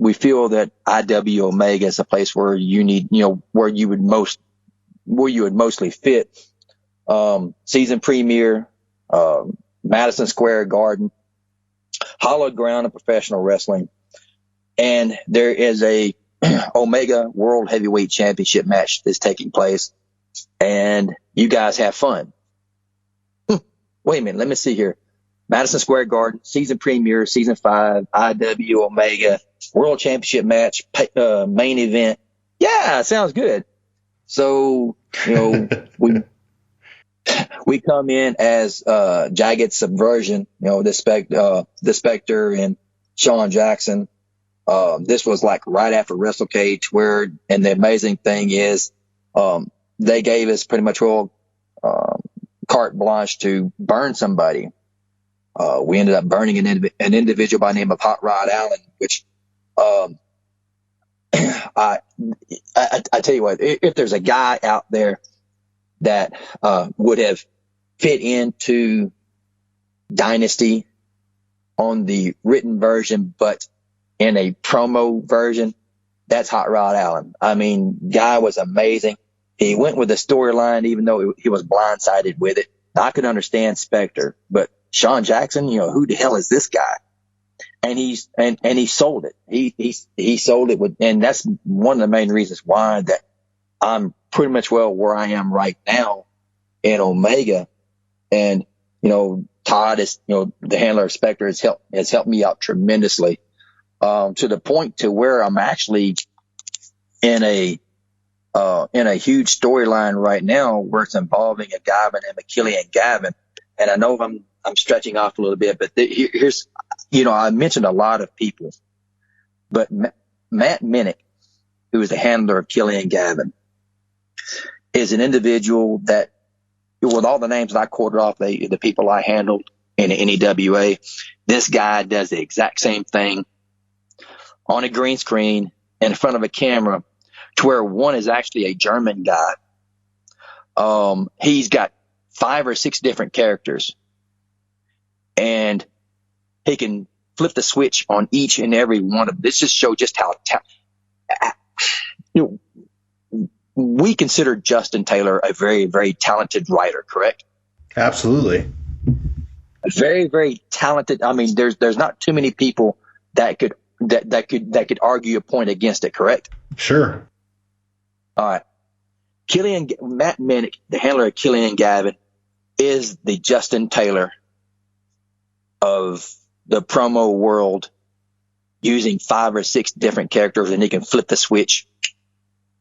We feel that IW Omega is a place where you need, where you would mostly fit. Season premiere, Madison Square Garden, hallowed ground of professional wrestling, and there is a Omega World Heavyweight Championship match that's taking place, and you guys have fun." Wait a minute, let me see here. Madison Square Garden, season premiere, season 5, IW Omega, World Championship match, main event. Yeah, sounds good. So, we come in as Jagged Subversion, the Spectre and Sean Jackson. This was like right after WrestleCage, and the amazing thing is, they gave us pretty much carte blanche to burn somebody. We ended up burning an individual by the name of Hot Rod Allen, which, I tell you what, if there's a guy out there that would have fit into Dynasty on the written version, but in a promo version, that's Hot Rod Allen. I mean, guy was amazing. He went with the storyline, even though he was blindsided with it. I could understand Spectre, but Sean Jackson, who the hell is this guy? And he sold it. He sold it and that's one of the main reasons why that I'm pretty much where I am right now in Omega. And, Todd is, the handler of Spectre has helped me out tremendously, to the point to where I'm actually in a huge storyline right now where it's involving a guy by the name of Killian Gavin. And I know I'm stretching off a little bit, but here's, I mentioned a lot of people, but Matt Minnick, who is the handler of Killian Gavin, is an individual that, with all the names that I quoted off, the people I handled in the NEWA, this guy does the exact same thing on a green screen in front of a camera, to where one is actually a German guy. He's got 5 or 6 different characters. and he can flip the switch on each and every one of them. This just shows just how we consider Justin Taylor a very, very talented writer, correct? Absolutely. Very, very talented. I mean, there's not too many people that could argue a point against it, correct? Sure. All right. Matt Minnick, the handler of Killian Gavin, is the Justin Taylor of the promo world, using 5 or 6 different characters, and he can flip the switch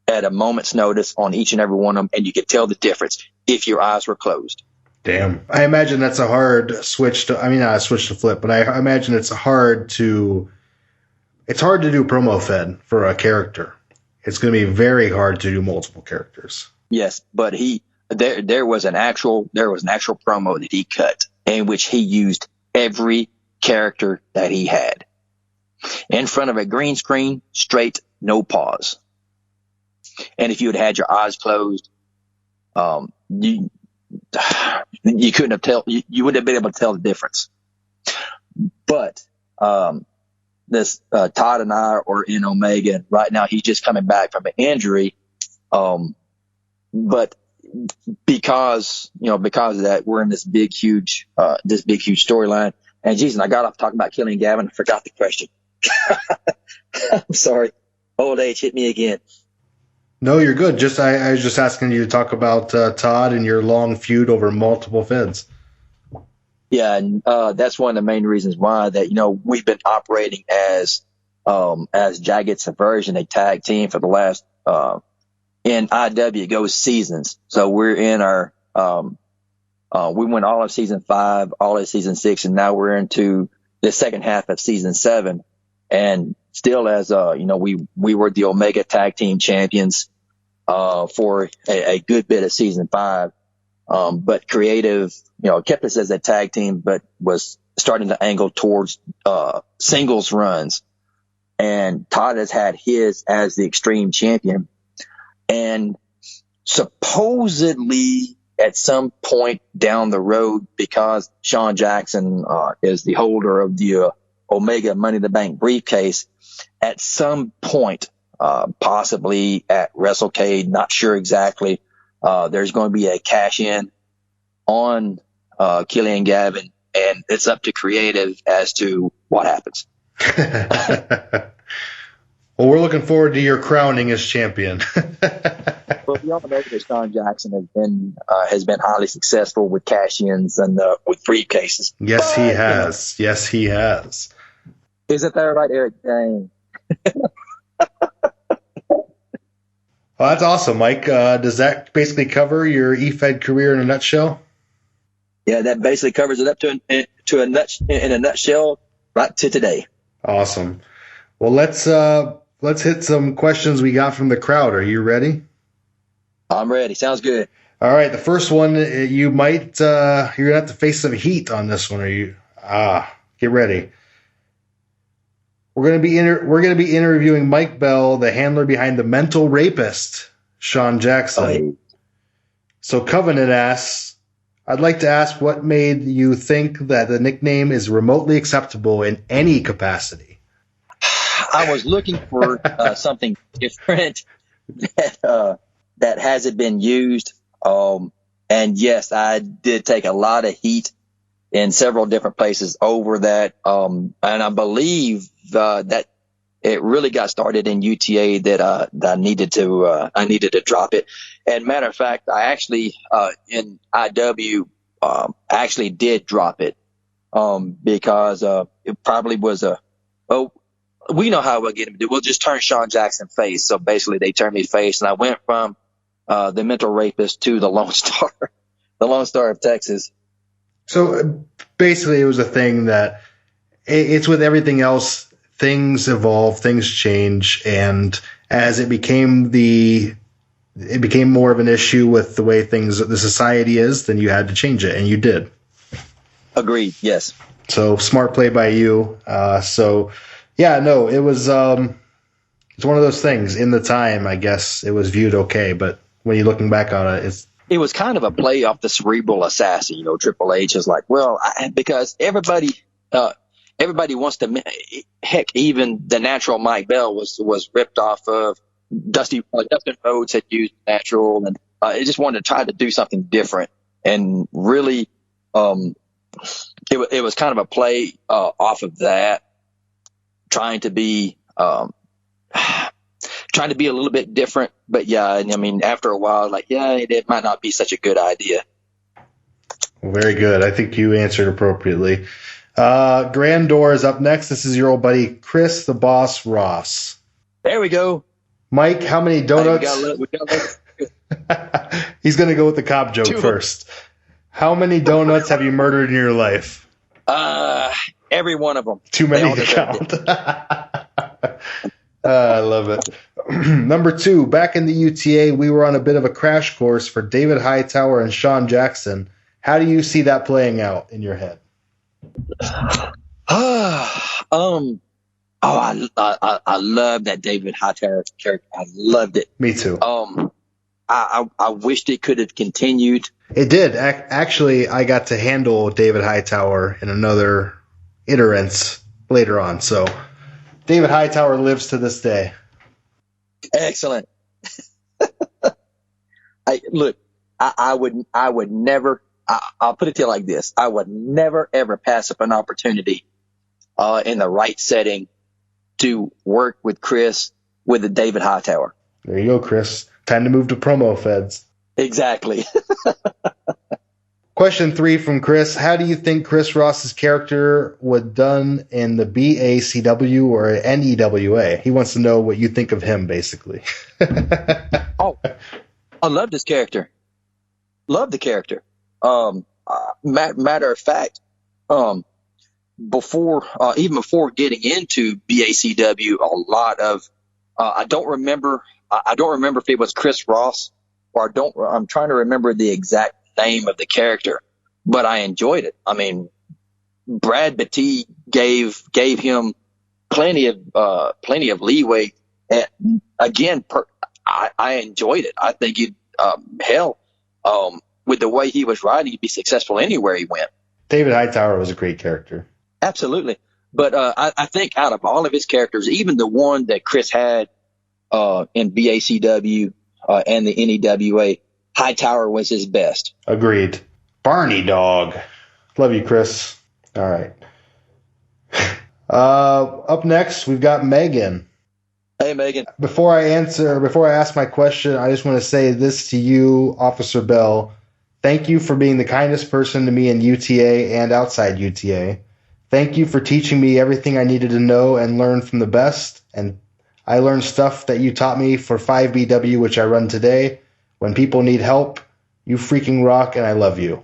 at a moment's notice on each and every one of them, and you can tell the difference if your eyes were closed. Damn. I imagine that's a hard switch to, I mean, not a switch to flip, but I imagine it's hard to do promo fed for a character. It's going to be very hard to do multiple characters. Yes, but there was an actual promo that he cut in which he used every character that he had in front of a green screen, straight, no pause. And if you had your eyes closed, you couldn't have you wouldn't have been able to tell the difference. But this Todd and I are in Omega right now. He's just coming back from an injury, but because of that, we're in this big huge storyline. And Jesus, I got off talking about Killian Gavin. I forgot the question. I'm sorry. Old age hit me again. No, you're good. I was just asking you to talk about Todd and your long feud over multiple feds. Yeah, and that's one of the main reasons why that we've been operating as Jagged Subversion, a tag team for the last in IW it goes seasons. So we're in our we went all of season 5, all of season 6, and now we're into the second half of season 7. And still, as we were the Omega Tag Team Champions for a good bit of season 5. But creative, kept us as a tag team, but was starting to angle towards singles runs. And Todd has had his as the Extreme Champion, and supposedly at some point down the road, because Sean Jackson is the holder of the Omega Money in the Bank briefcase, at some point, possibly at WrestleCade, not sure exactly, there's going to be a cash in on Killian Gavin, and it's up to creative as to what happens. Well, we're looking forward to your crowning as champion. Well, we all know that Sean Jackson has been highly successful with cash-ins and with briefcases. Yes, he has. Yes, he has. Isn't that right, Eric? Dang. Well, that's awesome, Mike. Does that basically cover your Efed career in a nutshell? Yeah, that basically covers it up in a nutshell right to today. Awesome. Well, let's hit some questions we got from the crowd. Are you ready? I'm ready. Sounds good. All right. The first one, you're gonna have to face some heat on this one. Get ready. We're gonna be interviewing Mike Bell, the handler behind the mental rapist, Sean Jackson. Oh, hey. So Covenant asks, I'd like to ask what made you think that the nickname is remotely acceptable in any capacity? I was looking for something different that hasn't been used. And yes, I did take a lot of heat in several different places over that. And I believe that it really got started in UTA that I needed to drop it. And matter of fact, I actually in IW actually did drop it because it probably was we know how we'll get him to do. We'll just turn Sean Jackson face. So basically, they turned me face, and I went from the mental rapist to the Lone Star, the Lone Star of Texas. So basically, it was a thing that it's with everything else. Things evolve, things change, and as it became more of an issue with the way the society is, then you had to change it, and you did. Agreed. Yes. So smart play by you. Yeah, no, it was. It's one of those things. In the time, I guess it was viewed okay, but when you're looking back on it, it was kind of a play off the cerebral assassin. Triple H is like, well, because everybody wants to. Heck, even the natural Mike Bell was ripped off of. Dustin Rhodes had used natural, and it just wanted to try to do something different. And really, it was kind of a play off of that, trying to be a little bit different. But yeah, I mean, after a while, it might not be such a good idea. Very good. I think you answered appropriately. Grandor is up next. This is your old buddy Chris the Boss Ross. There we go. Mike, how many donuts? He's going to go with the cop joke first. How many donuts have you murdered in your life? Every one of them. Too many to count. I love it. Number 2, back in the UTA, we were on a bit of a crash course for David Hightower and Sean Jackson. How do you see that playing out in your head? I love that David Hightower character. I loved it. Me too. I wished it could have continued. It did. Actually, I got to handle David Hightower in another iterance later on. So David Hightower lives to this day. Excellent. I would never. I'll put it to you like this: I would never ever pass up an opportunity in the right setting to work with Chris with the David Hightower. There you go, Chris. Time to move to promo feds. Exactly. Question 3 from Chris. How do you think Chris Ross's character would done in the BACW or NEWA? He wants to know what you think of him, basically. Oh, I love this character. Love the character. Matter of fact, even before getting into BACW, a lot of I don't remember if it was Chris Ross or I'm trying to remember the exact name of the character, but I enjoyed it. I mean, Brad Bettee gave him plenty of leeway. And again, I enjoyed it. I think with the way he was riding, he'd be successful anywhere he went. David Hightower was a great character. Absolutely. But I think out of all of his characters, even the one that Chris had in BACW and the NEWA, Hightower was his best. Agreed. Barney Dog. Love you, Chris. All right. Up next, we've got Megan. Hey, Megan. Before I ask my question, I just want to say this to you, Officer Bell. Thank you for being the kindest person to me in UTA and outside UTA. Thank you for teaching me everything I needed to know and learn from the best. And I learned stuff that you taught me for 5BW, which I run today. When people need help, you freaking rock, and I love you.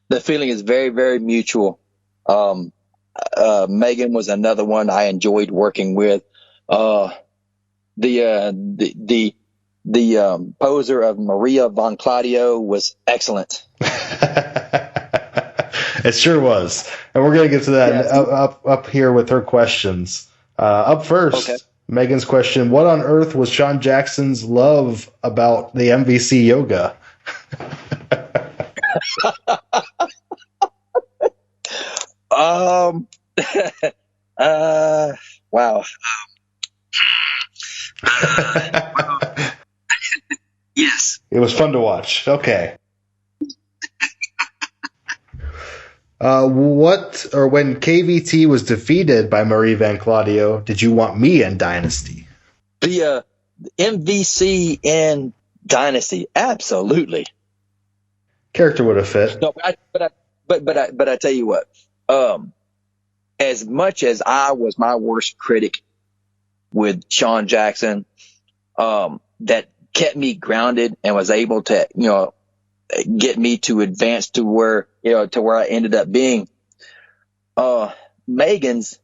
The feeling is very, very mutual. Megan was another one I enjoyed working with. The poser of Maria von Claudio was excellent. It sure was. And we're going to get to that up here with her questions. Up first, okay. Megan's question: what on earth was Sean Jackson's love about the MVC yoga? Wow. Yes. It was fun to watch. Okay. When KVT was defeated by Marie Van Claudio, did you want me in Dynasty? The MVC in Dynasty, absolutely. Character would have fit. No, but I tell you what, as much as I was my worst critic with Sean Jackson, that kept me grounded and was able to, get me to advance to where I ended up being. Megan's,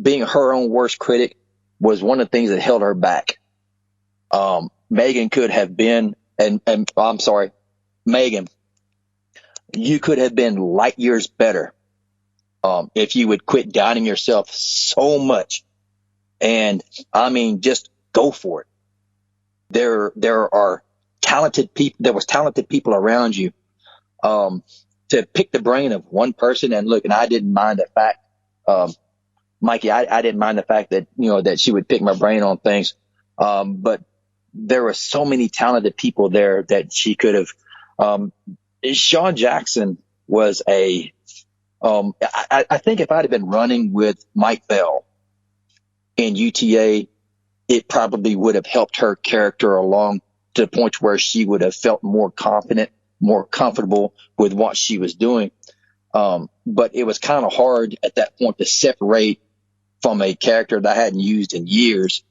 being her own worst critic was one of the things that held her back. Megan could have been, and I'm sorry, Megan, you could have been light years better, if you would quit doubting yourself so much. And I mean, just go for it. There are talented people. There was talented people around you. To pick the brain of one person and look, and I didn't mind the fact, Mikey, I didn't mind the fact that, that she would pick my brain on things. But there were so many talented people there that she could have. Sean Jackson was I think if I'd have been running with Mike Bell in UTA, it probably would have helped her character along to the point where she would have felt more confident, more comfortable with what she was doing. But it was kind of hard at that point to separate from a character that I hadn't used in years.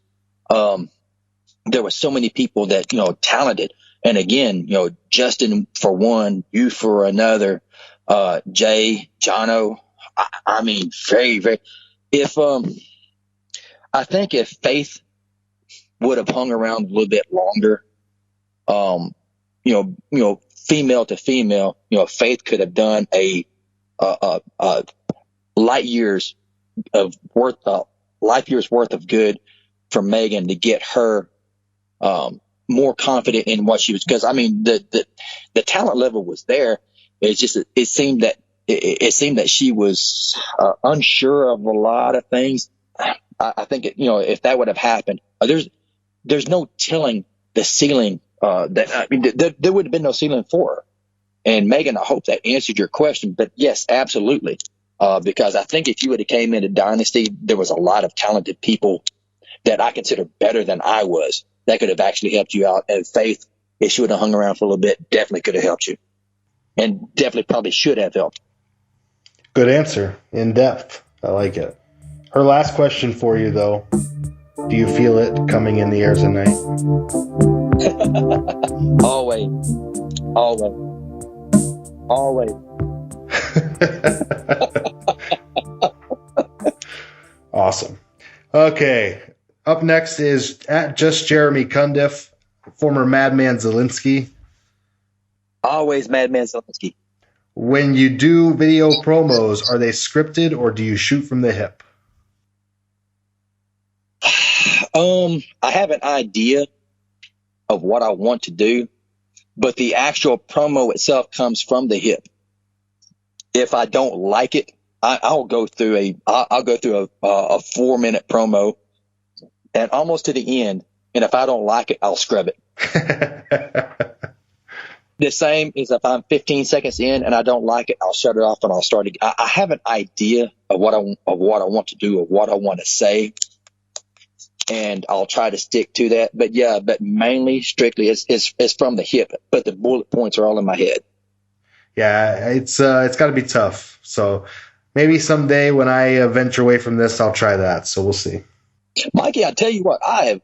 There were so many people that, talented. And again, Justin for one, you for another, Jay, Jono. I mean, very, very, I think if Faith would have hung around a little bit longer, female to female, Faith could have done a life years worth of good for Megan to get her more confident in what she was. Because I mean, the talent level was there. It's just it seemed that she was unsure of a lot of things. I think if that would have happened, there's no telling the ceiling. There would have been no ceiling for her. And Megan, I hope that answered your question. But yes, absolutely. Because I think if you would have came into Dynasty, there was a lot of talented people that I consider better than I was that could have actually helped you out. And Faith, if she would have hung around for a little bit, definitely could have helped you. And definitely probably should have helped. Good answer. In depth. I like it. Her last question for you, though. Do you feel it coming in the air tonight? Always. Awesome. Okay. Up next is at Just Jeremy Cundiff, former Madman Zielinski. Always Madman Zielinski. When you do video promos, are they scripted or do you shoot from the hip? I have an idea of what I want to do, but the actual promo itself comes from the hip. If I don't like it, I'll go through a 4-minute promo and almost to the end. And if I don't like it, I'll scrub it. The same as if I'm 15 seconds in and I don't like it, I'll shut it off and I'll start again. I have an idea of what I want to do, or what I want to say, and I'll try to stick to that. But yeah, mainly, strictly, it's from the hip. But the bullet points are all in my head. Yeah, it's got to be tough. So maybe someday when I venture away from this, I'll try that. So we'll see. Mikey, I tell you what, I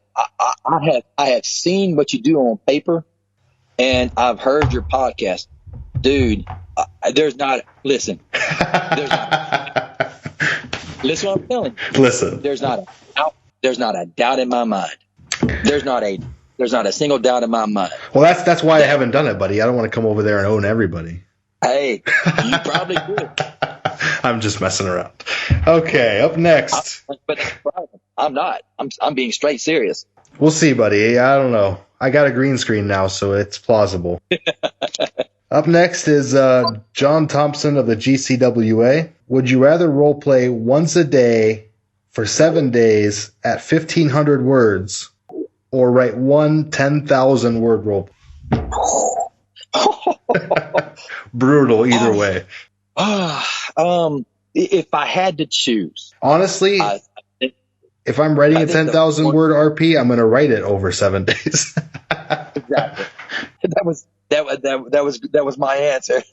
have seen what you do on paper, and I've heard your podcast, dude. Listen what I'm telling you. Listen, There's not a doubt in my mind. There's not a single doubt in my mind. Well, that's why I haven't done it, buddy. I don't want to come over there and own everybody. Hey, you probably could. I'm just messing around. Okay, up next. But I'm not. I'm being straight serious. We'll see, buddy. I don't know. I got a green screen now, so it's plausible. Up next is John Thompson of the GCWA. Would you rather roleplay once a day for 7 days at 1,500 words, or write one 10,000 word role? Brutal either way. If I had to choose, honestly, if I'm writing a 10,000 word RP, I'm going to write it over 7 days. Exactly. That was my answer.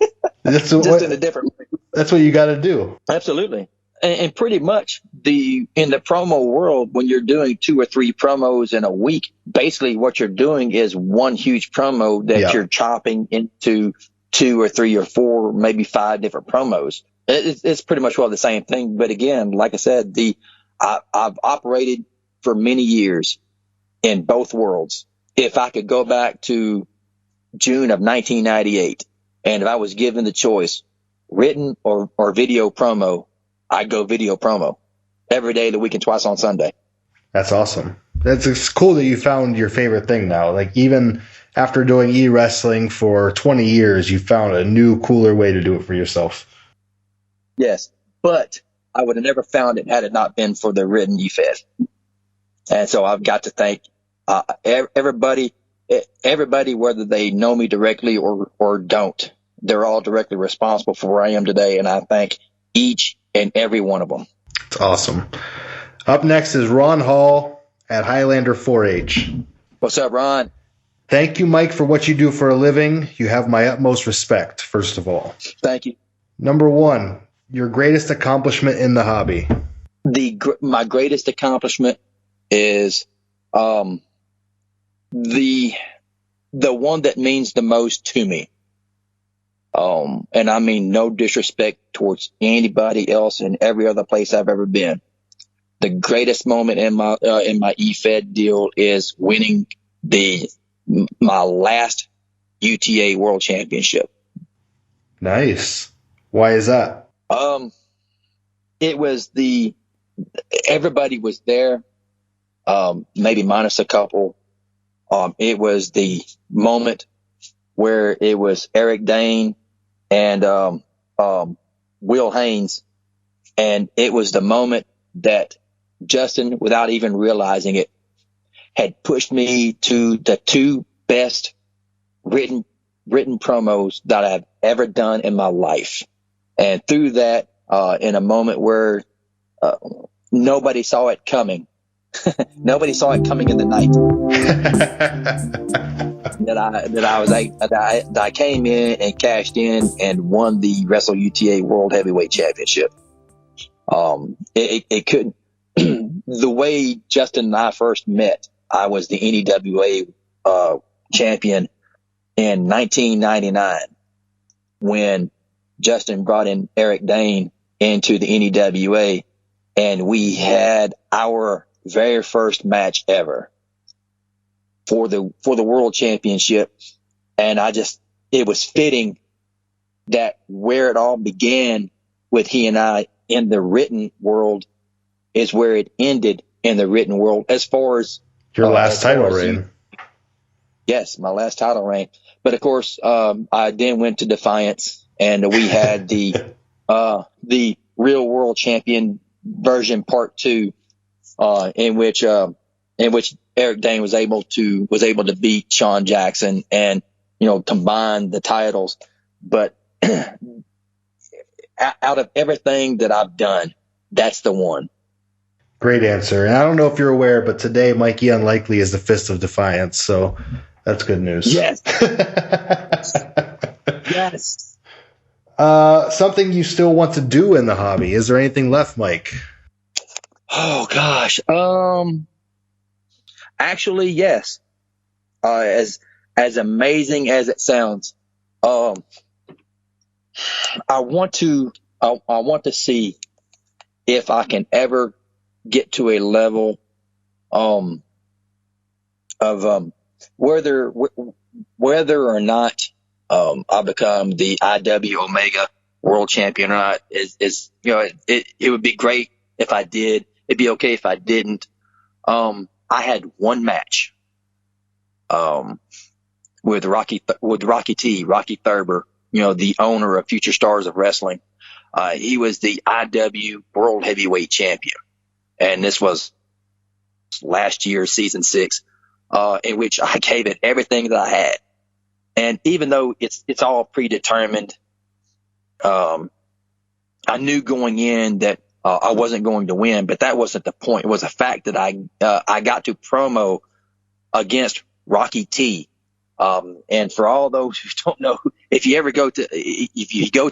Just in a different way. That's what you got to do. Absolutely. And pretty much in the promo world, when you're doing 2 or 3 promos in a week, basically what you're doing is one huge promo that you're chopping into 2 or 3 or 4, maybe 5 different promos. It's pretty much well the same thing. But again, like I said, I've operated for many years in both worlds. If I could go back to June of 1998, and if I was given the choice, written or video promo, I'd go video promo every day of the week and twice on Sunday. That's awesome. It's cool that you found your favorite thing now. Like even after doing e-wrestling for 20 years, you found a new, cooler way to do it for yourself. Yes, but I would have never found it had it not been for the written Efed. And so I've got to thank everybody, whether they know me directly or don't. They're all directly responsible for where I am today, and I thank each and every one of them. It's awesome. Up next is Ron Hall at Highlander 4-H. What's up, Ron? Thank you, Mike, for what you do for a living. You have my utmost respect, first of all. Thank you. Number one, your greatest accomplishment in the hobby. My greatest accomplishment is the one that means the most to me. And I mean no disrespect towards anybody else in every other place I've ever been. The greatest moment in my Efed deal is winning my last UTA World Championship. Nice. Why is that? It was everybody was there, maybe minus a couple. It was the moment where it was Eric Dane and Will Haynes, and it was the moment that Justin, without even realizing it, had pushed me to the two best written promos that I've ever done in my life. And through that, in a moment where nobody saw it coming, nobody saw it coming in the night, that I came in and cashed in and won the Wrestle UTA World Heavyweight Championship. It couldn't. The way Justin and I first met, I was the NEWA champion in 1999 when Justin brought in Eric Dane into the NEWA, and we had our very first match ever for the World Championship. And it was fitting that where it all began with he and I in the written world is where it ended in the written world as far as your last title reign. Yes, my last title reign. But of course, I then went to Defiance, and we had the Real World Champion version part 2, in which Eric Dane was able to beat Sean Jackson and combine the titles. But out of everything that I've done, that's the one. Great answer. And I don't know if you're aware, but today Mikey Unlikely is the Fist of Defiance, so that's good news. Yes. Yes. Something you still want to do in the hobby. Is there anything left, Mike? Oh gosh. Actually, yes. As amazing as it sounds, I want to see if I can ever get to a level of whether or not I become the IW Omega World Champion or not is it would be great if I did. It'd be okay if I didn't. I had one match with Rocky Thurber, the owner of Future Stars of Wrestling. He was the IW World Heavyweight Champion, and this was last year, season 6, in which I gave it everything that I had. And even though it's all predetermined, I knew going in that I wasn't going to win, but that wasn't the point. It was the fact that I got to promo against Rocky T. And for all those who don't know, if you go to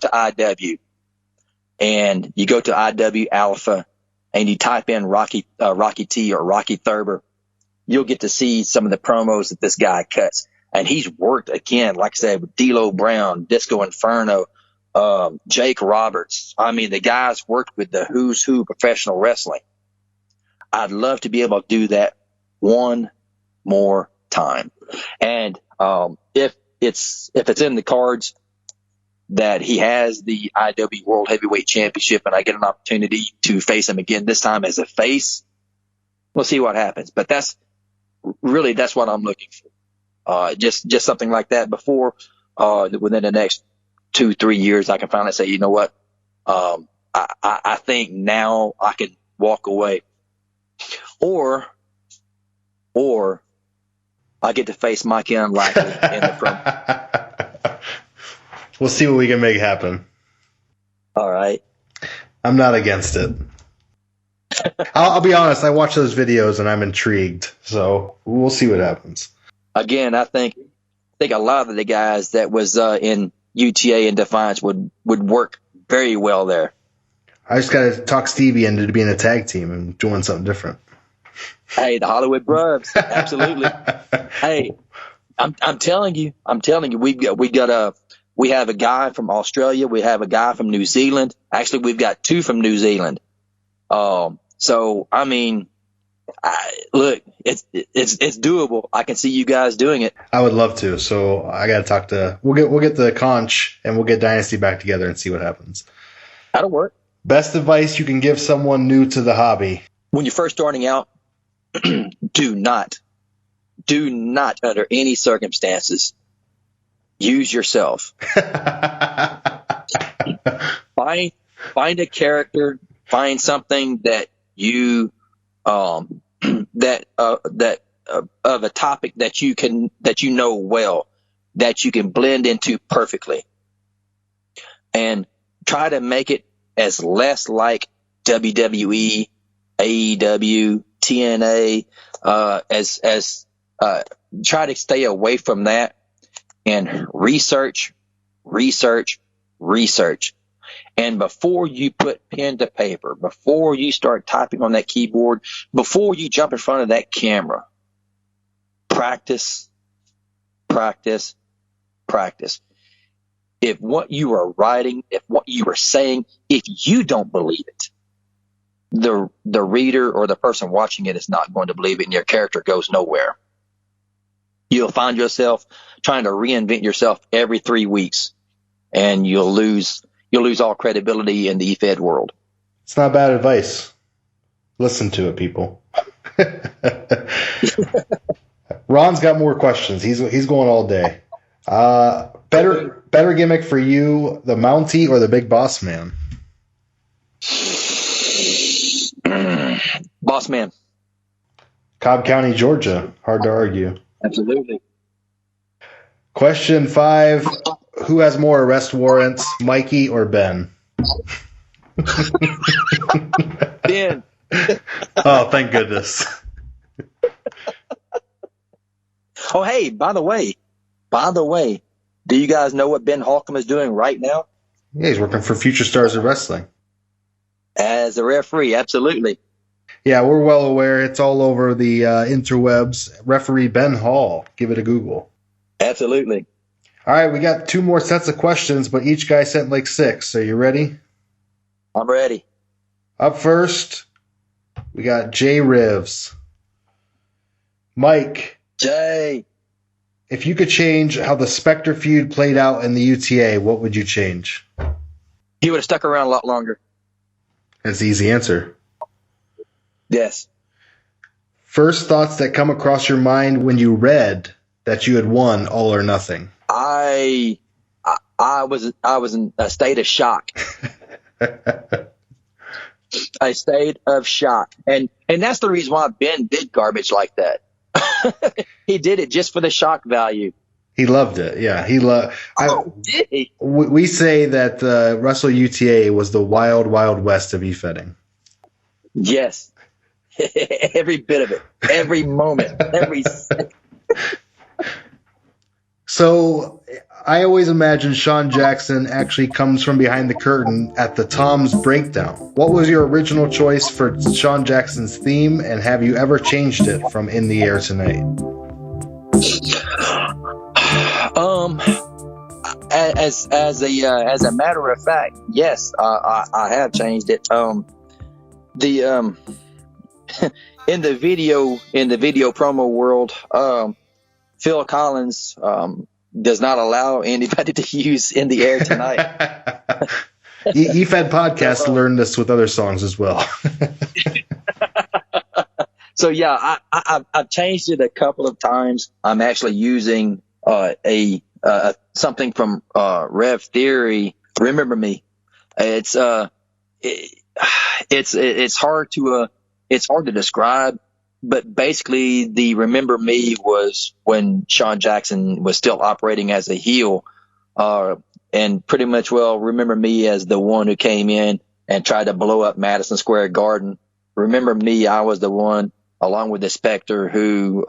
IW and you go to IW Alpha and you type in Rocky T or Rocky Thurber, you'll get to see some of the promos that this guy cuts. And he's worked again, like I said, with D'Lo Brown, Disco Inferno, Jake Roberts. I mean, the guy's worked with the who's who professional wrestling. I'd love to be able to do that one more time. And if it's in the cards that he has the IW World Heavyweight Championship and I get an opportunity to face him again, this time as a face, we'll see what happens. But that's what I'm looking for. Just something like that before, within the next 2-3 years, I can finally say, you know what? I think now I can walk away, or I get to face Mike Unlikely in the front. We'll see what we can make happen. All right. I'm not against it. I'll be honest. I watch those videos and I'm intrigued. So we'll see what happens. Again, I think a lot of the guys that was in UTA and Defiance would work very well there. I just got to talk Stevie into being a tag team and doing something different. Hey, the Hollywood Brubs, absolutely. Hey, I'm telling you, we have a guy from Australia, we have a guy from New Zealand. Actually, we've got two from New Zealand. So I mean, look, it's doable. I can see you guys doing it. I would love to. So I got to talk to. We'll get the conch and we'll get Dynasty back together and see what happens. That'll work. Best advice you can give someone new to the hobby. When you're first starting out, do not under any circumstances use yourself. Find a character, find something that you that of a topic that you know well, that you can blend into perfectly, and try to make it as less like WWE, AEW, TNA, as try to stay away from that and research. And before you put pen to paper, before you start typing on that keyboard, before you jump in front of that camera, practice. If what you are writing, if what you are saying, if you don't believe it, the reader or the person watching it is not going to believe it, and your character goes nowhere. You'll find yourself trying to reinvent yourself every 3 weeks, and you'll lose all credibility in the Efed world. It's not bad advice. Listen to it, people. Ron's got more questions. He's going all day. Better gimmick for you, the Mountie or the Big Boss Man? Boss Man. Cobb County, Georgia. Hard to argue. Absolutely. Question 5. Who has more arrest warrants, Mikey or Ben? Ben. Oh, thank goodness. Oh, hey, by the way, do you guys know what Ben Holcomb is doing right now? Yeah, he's working for Future Stars of Wrestling. As a referee, absolutely. Yeah, we're well aware. It's all over the interwebs. Referee Ben Hall. Give it a Google. Absolutely. All right, we got 2 more sets of questions, but each guy sent like 6. Are you ready? I'm ready. Up first, we got Jay Rivs. Mike. Jay. If you could change how the Spectre feud played out in the UTA, what would you change? He would have stuck around a lot longer. That's the easy answer. Yes. First thoughts that come across your mind when you read that you had won All or Nothing. I was in a state of shock. A state of shock. And that's the reason why Ben did garbage like that. He did it just for the shock value. He loved it. Yeah, did he? We say that Wrestle UTA was the wild, wild west of e-fetting. Yes. Every bit of it. Every moment. Every second. So I always imagine Sean Jackson actually comes from behind the curtain at the Tom's Breakdown. What was your original choice for Sean Jackson's theme, and have you ever changed it from In the Air Tonight? As a matter of fact, yes, I have changed it. In the video promo world, Phil Collins does not allow anybody to use In the Air Tonight. Efed Podcast learned this with other songs as well. So yeah, I've changed it a couple of times. I'm actually using something from Rev Theory. Remember Me. It's hard to describe, but basically the Remember Me was when Sean Jackson was still operating as a heel, and pretty much, Remember Me as the one who came in and tried to blow up Madison Square Garden. Remember Me, I was the one, along with the Spectre, who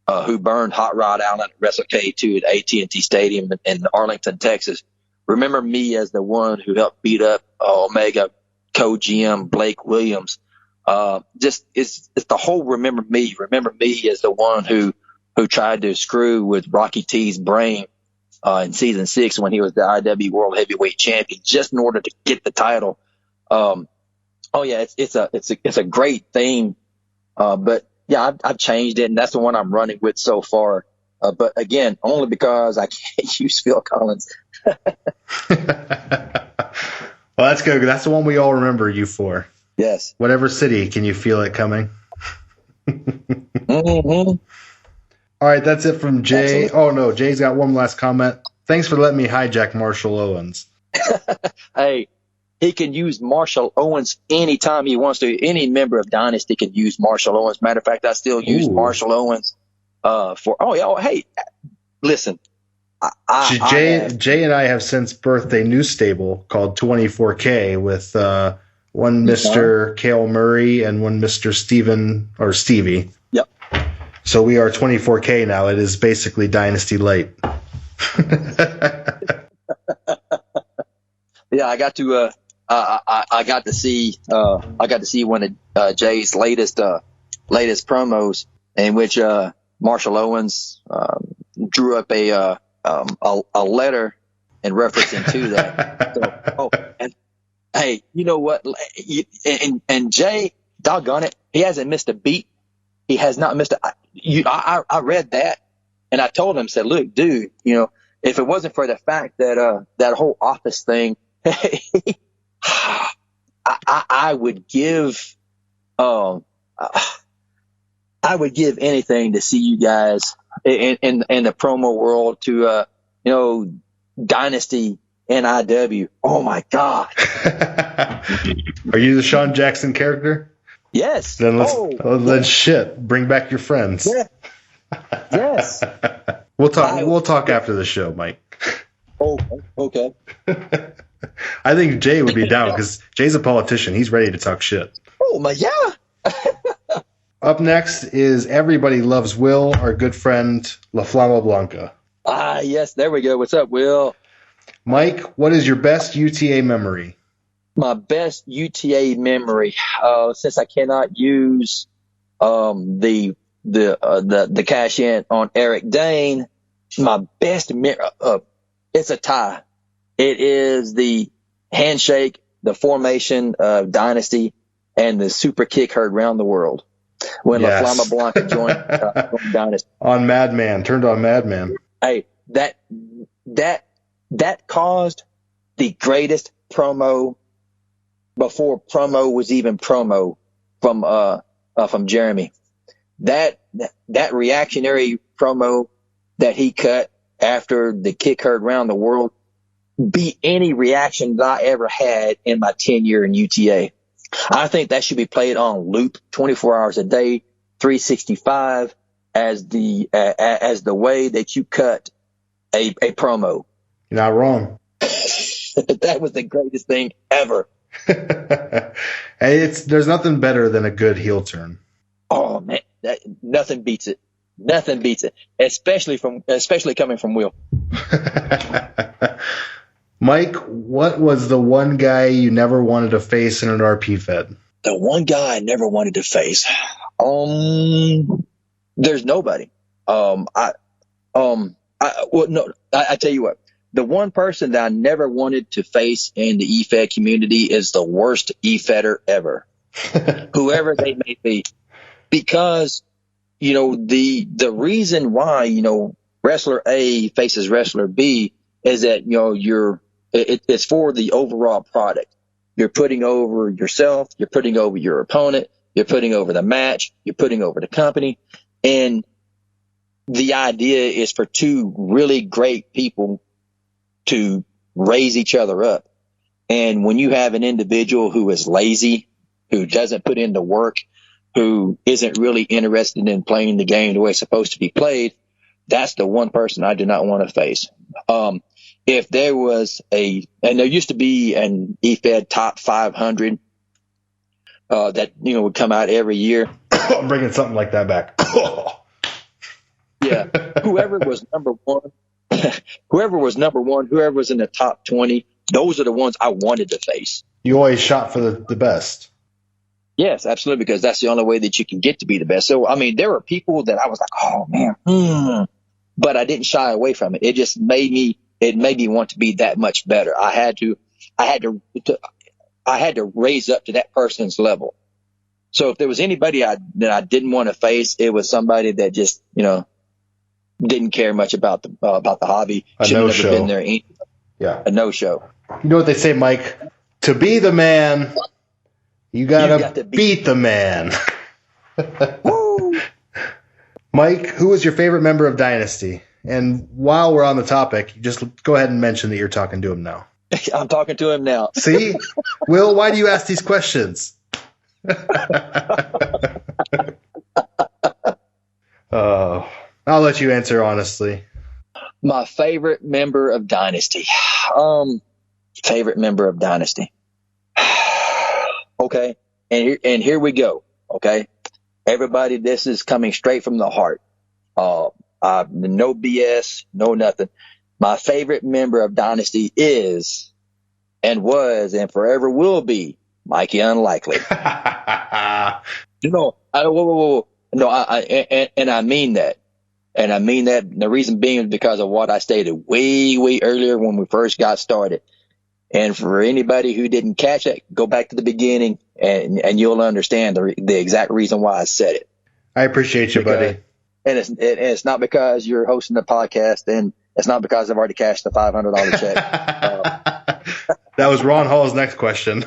burned Hot Rod Allen at Wrestle K2 at AT&T Stadium in Arlington, Texas. Remember Me as the one who helped beat up Omega, Co-GM, Blake Williams. It's the whole Remember Me. Remember Me as the one who tried to screw with Rocky T's brain in season 6 when he was the IW World Heavyweight Champion, just in order to get the title. It's a great theme. But yeah, I've changed it, and that's the one I'm running with so far. But again, only because I can't use Phil Collins. Well, that's good. That's the one we all remember you for. Yes. Whatever city, can you feel it coming? Mm-hmm. All right, that's it from Jay. Absolutely. Oh, no, Jay's got one last comment. Thanks for letting me hijack Marshall Owens. Hey, he can use Marshall Owens anytime he wants to. Any member of Dynasty can use Marshall Owens. Matter of fact, I still use Marshall Owens hey, listen. Jay and I have since birthed a new stable called 24K with one Mr. Cale Murray and one Mr. Stevie. Yep. So we are 24K now. It is basically Dynasty Light. Yeah, I got to see one of Jay's latest promos, in which Marshall Owens drew up a letter in reference to that. So, and hey, you know what? And Jay, doggone it, he hasn't missed a beat. He has not missed I read that, and I told him, said, look, dude, if it wasn't for the fact that that whole office thing, I would give anything to see you guys in the promo world to Dynasty NIW. Oh my God. Are you the Sean Jackson character? Yes. Then let's bring back your friends. Yeah. Yes. We'll talk after the show, Mike. Oh, okay. I think Jay would be down because Jay's a politician. He's ready to talk shit. Oh my, yeah. Up next is Everybody Loves Will, our good friend La Flama Blanca. Ah, yes, there we go. What's up, Will? Mike, what is your best UTA memory? My best UTA memory, since I cannot use the cash in on Eric Dane, my best it's a tie. It is the handshake, the formation of Dynasty, and the super kick heard around the world when La Flama Blanca joined Dynasty. On Madman, turned on Madman. Hey, that caused the greatest promo before promo was even promo from Jeremy. That reactionary promo that he cut after the kick heard around the world beat any reaction that I ever had in my tenure in UTA. I think that should be played on loop 24 hours a day, 365 as the way that you cut a promo. You're not wrong. That was the greatest thing ever. Hey, there's nothing better than a good heel turn. Oh man, nothing beats it. Nothing beats it, especially coming from Will. Mike, what was the one guy you never wanted to face in an RP Fed? The one guy I never wanted to face. There's nobody. I tell you what. The one person that I never wanted to face in the Efed community is the worst Efeder ever, whoever they may be, because the reason why wrestler A faces wrestler B is that it's for the overall product. You're putting over yourself, you're putting over your opponent, you're putting over the match, you're putting over the company. And the idea is for two really great people to raise each other up. And when you have an individual who is lazy, who doesn't put in the work, who isn't really interested in playing the game the way it's supposed to be played, that's the one person I do not want to face. If there was and there used to be an Efed top 500 that would come out every year. I'm bringing something like that back. Yeah, whoever was number one, whoever was in the top 20, those are the ones I wanted to face. You always shot for the best. Yes, absolutely, because that's the only way that you can get to be the best. So, I mean, there were people that I was like, oh man, but I didn't shy away from it. It just made me want to be that much better. I had to raise up to that person's level. So if there was anybody that I didn't want to face, it was somebody that just, didn't care much about the hobby. Should have never been there. Yeah. A no-show. You know what they say, Mike? To be the man, you gotta beat the man. Woo! Mike, who is your favorite member of Dynasty? And while we're on the topic, just go ahead and mention that you're talking to him now. I'm talking to him now. See? Will, why do you ask these questions? I'll let you answer honestly. My favorite member of Dynasty. Favorite member of Dynasty. Okay. And here we go. Okay. Everybody, this is coming straight from the heart. No BS, no nothing. My favorite member of Dynasty is and was and forever will be Mikey Unlikely. No, I mean that. And I mean that. The reason being is because of what I stated way, way earlier when we first got started. And for anybody who didn't catch it, go back to the beginning and you'll understand the exact reason why I said it. I appreciate you, buddy. And it's not because you're hosting the podcast, and it's not because I've already cashed the $500 check. That was Ron Hall's next question.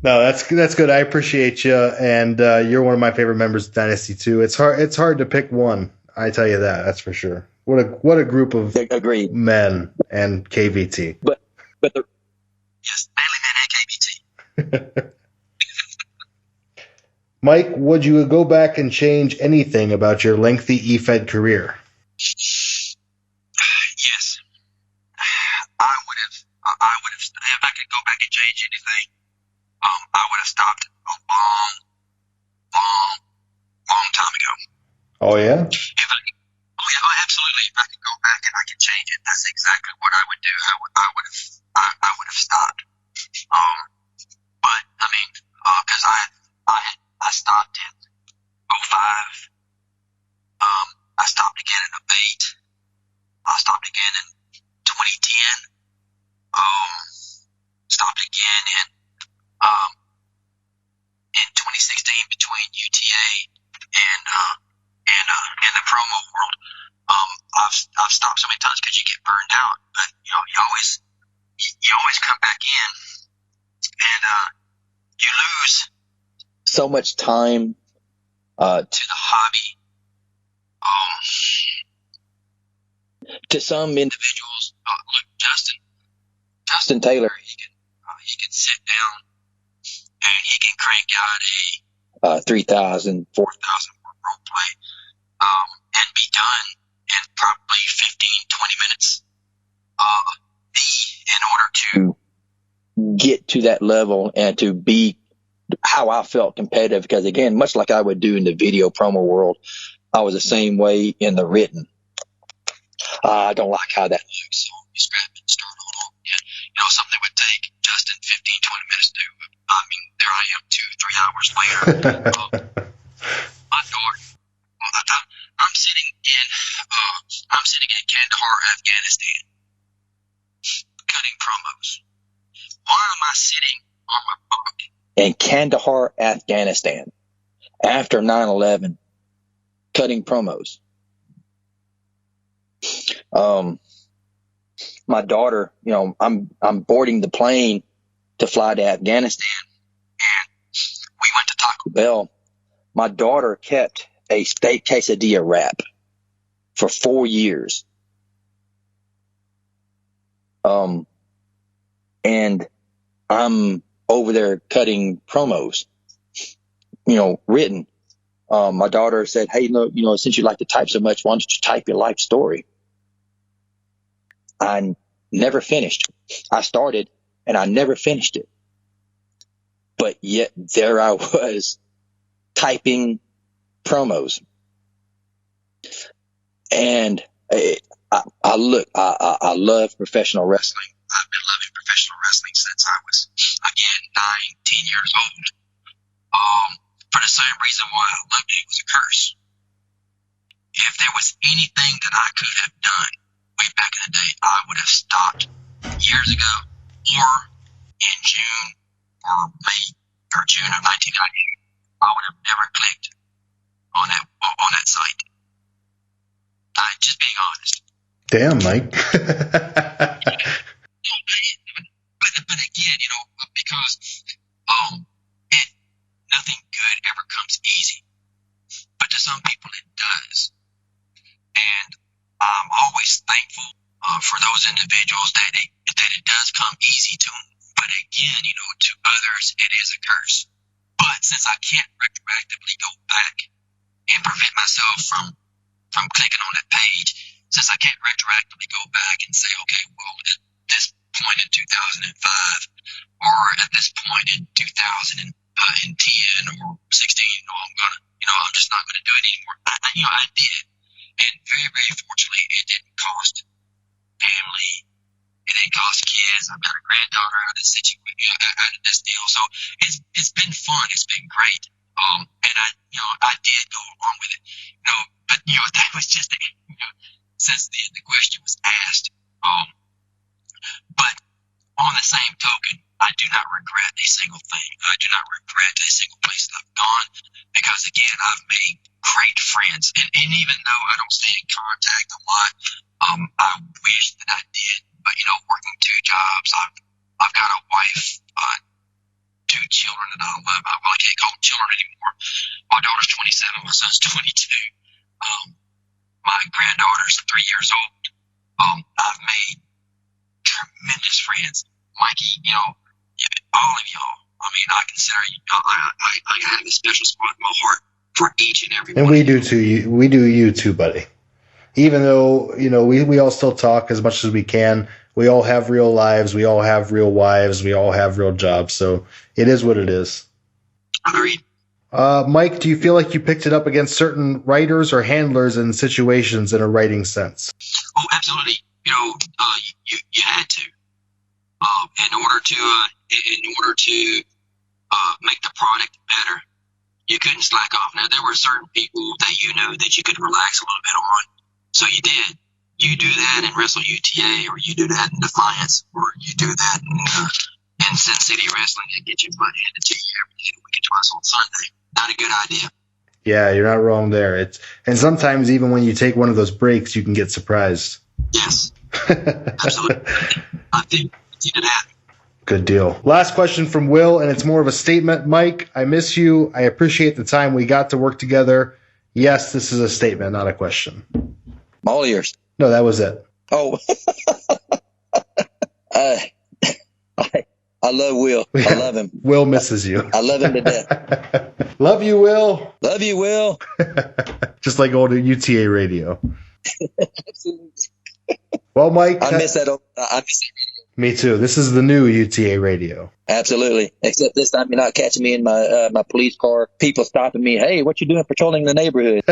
No, that's good. I appreciate you, and you're one of my favorite members of Dynasty too. It's hard to pick one. I tell you that. That's for sure. What a group of Agreed. Men and KVT. But yes, mainly men and KVT. Mike, would you go back and change anything about your lengthy Efed career? Yes, I would have. If I could go back and change anything, I would have stopped a long time ago. Oh yeah. Absolutely. If I could go back and I could change it, that's exactly what I would do. I would have stopped. But I mean, because I stopped in 05. I stopped again in 08. I stopped again in 2010. Stopped again in 2016 between UTA and the promo world. I've stopped so many times because you get burned out, but you always come back in, and you lose so much time to the hobby. To some individuals, look, Justin Taylor, he can sit down and he can crank out a 3,000, 4,000 word role play and be done in probably 15, 20 minutes. In order to get to that level and to be how I felt competitive, because again, much like I would do in the video promo world, I was the same way in the written. I don't like how that looks, so you scrap it and start all over again. Something would take Justin 15, 20 minutes to do. I mean, there I am 2-3 hours later. My door. I'm sitting in Kandahar, Afghanistan, cutting promos. Why am I sitting on my bunk in Kandahar, Afghanistan, after 9/11, cutting promos? My daughter, I'm boarding the plane to fly to Afghanistan, and we went to Taco Bell. My daughter kept a steak quesadilla wrap for 4 years. And I'm over there cutting promos, written. My daughter said, "Hey, look, since you like to type so much, why don't you type your life story?" I never finished. I started and I never finished it. But yet there I was typing promos. And I love professional wrestling. I've been loving professional wrestling since I was, again, 9, 10 years old. For the same reason why I loved it was a curse. If there was anything that I could have done way back in the day, I would have stopped years ago, or in June or May or June of 1998. I would have never clicked on that site. Just being honest. Damn, Mike. But again, because nothing good ever comes easy. But to some people it does. And I'm always thankful for those individuals that it does come easy to them. But again, to others it is a curse. But since I can't retroactively go back and prevent myself from clicking on that page, since I can't retroactively go back and say, okay, well, at this point in 2005, or at this point in 2010 or 16, I'm just not gonna do it anymore. I did, and very, very fortunately, it didn't cost family, it didn't cost kids. I've got a granddaughter out of this situation, out of this deal, so it's been fun. It's been great, and I did go along with it, but that was just since the question was asked. But on the same token, I do not regret a single thing. I do not regret a single place that I've gone, because again, I've made great friends, and even though I don't stay in contact a lot, I wish that I did. But working 2 jobs, I've got a wife, 2 children that I love. I can't call them children anymore. My daughter's 27, my son's 22. My granddaughter's 3 years old. I've made tremendous friends. Mikey, all of y'all. I mean, I consider I have a special spot in my heart for each and every one. And we do too. We do you too, buddy. Even though, we all still talk as much as we can. We all have real lives. We all have real wives. We all have real jobs. So it is what it is. Agreed. Mike, do you feel like you picked it up against certain writers or handlers in situations in a writing sense? Oh, absolutely. You had to. In order to make the product better, you couldn't slack off. Now, there were certain people that that you could relax a little bit on. So you did. You do that in Wrestle UTA, or you do that in Defiance, or you do that in Sin City Wrestling, and get your butt handed to you every day, the week, twice on Sunday. Not a good idea. Yeah, you're not wrong there. And sometimes even when you take one of those breaks, you can get surprised. Yes, absolutely. I think you did that. Good deal. Last question from Will, and it's more of a statement. Mike, I miss you. I appreciate the time we got to work together. Yes, this is a statement, not a question. I'm all ears. No, that was it. Oh. I love Will. I love him. Will misses you. I love him to death. Love you, Will. Love you, Will. Just like old UTA radio. Absolutely. Well, Mike. I miss that radio. Me too. This is the new UTA radio. Absolutely. Except this time you're not catching me in my police car. People stopping me. Hey, what you doing patrolling the neighborhood?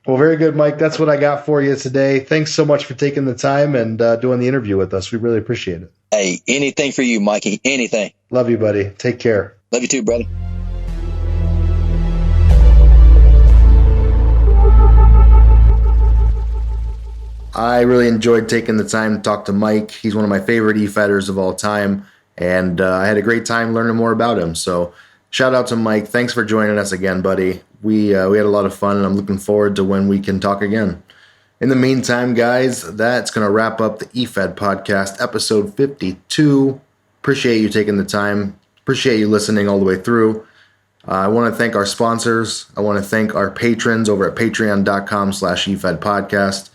Well, very good, Mike. That's what I got for you today. Thanks so much for taking the time and doing the interview with us. We really appreciate it. Hey, anything for you, Mikey. Anything. Love you, buddy. Take care. Love you too, brother. I really enjoyed taking the time to talk to Mike. He's one of my favorite Efeders of all time, and I had a great time learning more about him. So shout out to Mike. Thanks for joining us again, buddy. We had a lot of fun, and I'm looking forward to when we can talk again. In the meantime, guys, that's going to wrap up the Efed podcast, episode 52. Appreciate you taking the time. Appreciate you listening all the way through. I want to thank our sponsors. I want to thank our patrons over at patreon.com/Efed podcast.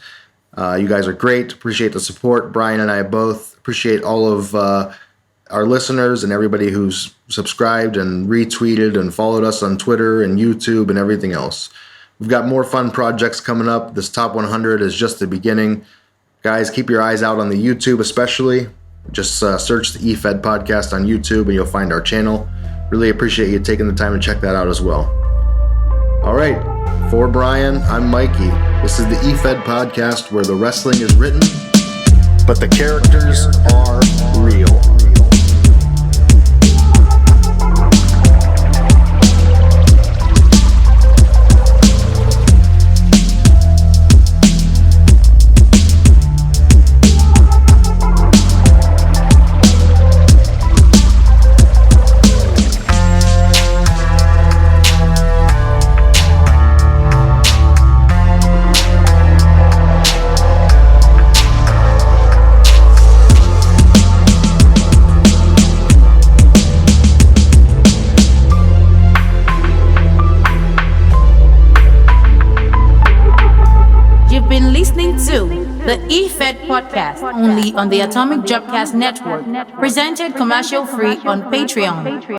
You guys are great. Appreciate the support. Brian and I both appreciate all of our listeners and everybody who's subscribed and retweeted and followed us on Twitter and YouTube and everything else. We've got more fun projects coming up. This top 100 is just the beginning. Guys, keep your eyes out on the YouTube especially. Just search the Efed podcast on YouTube and you'll find our channel. Really appreciate you taking the time to check that out as well. All right, for Brian, I'm Mikey. This is the Efed podcast where the wrestling is written, but the characters are real. The Efed podcast, only on the Atomic Jobcast Network, presented commercial free on Patreon.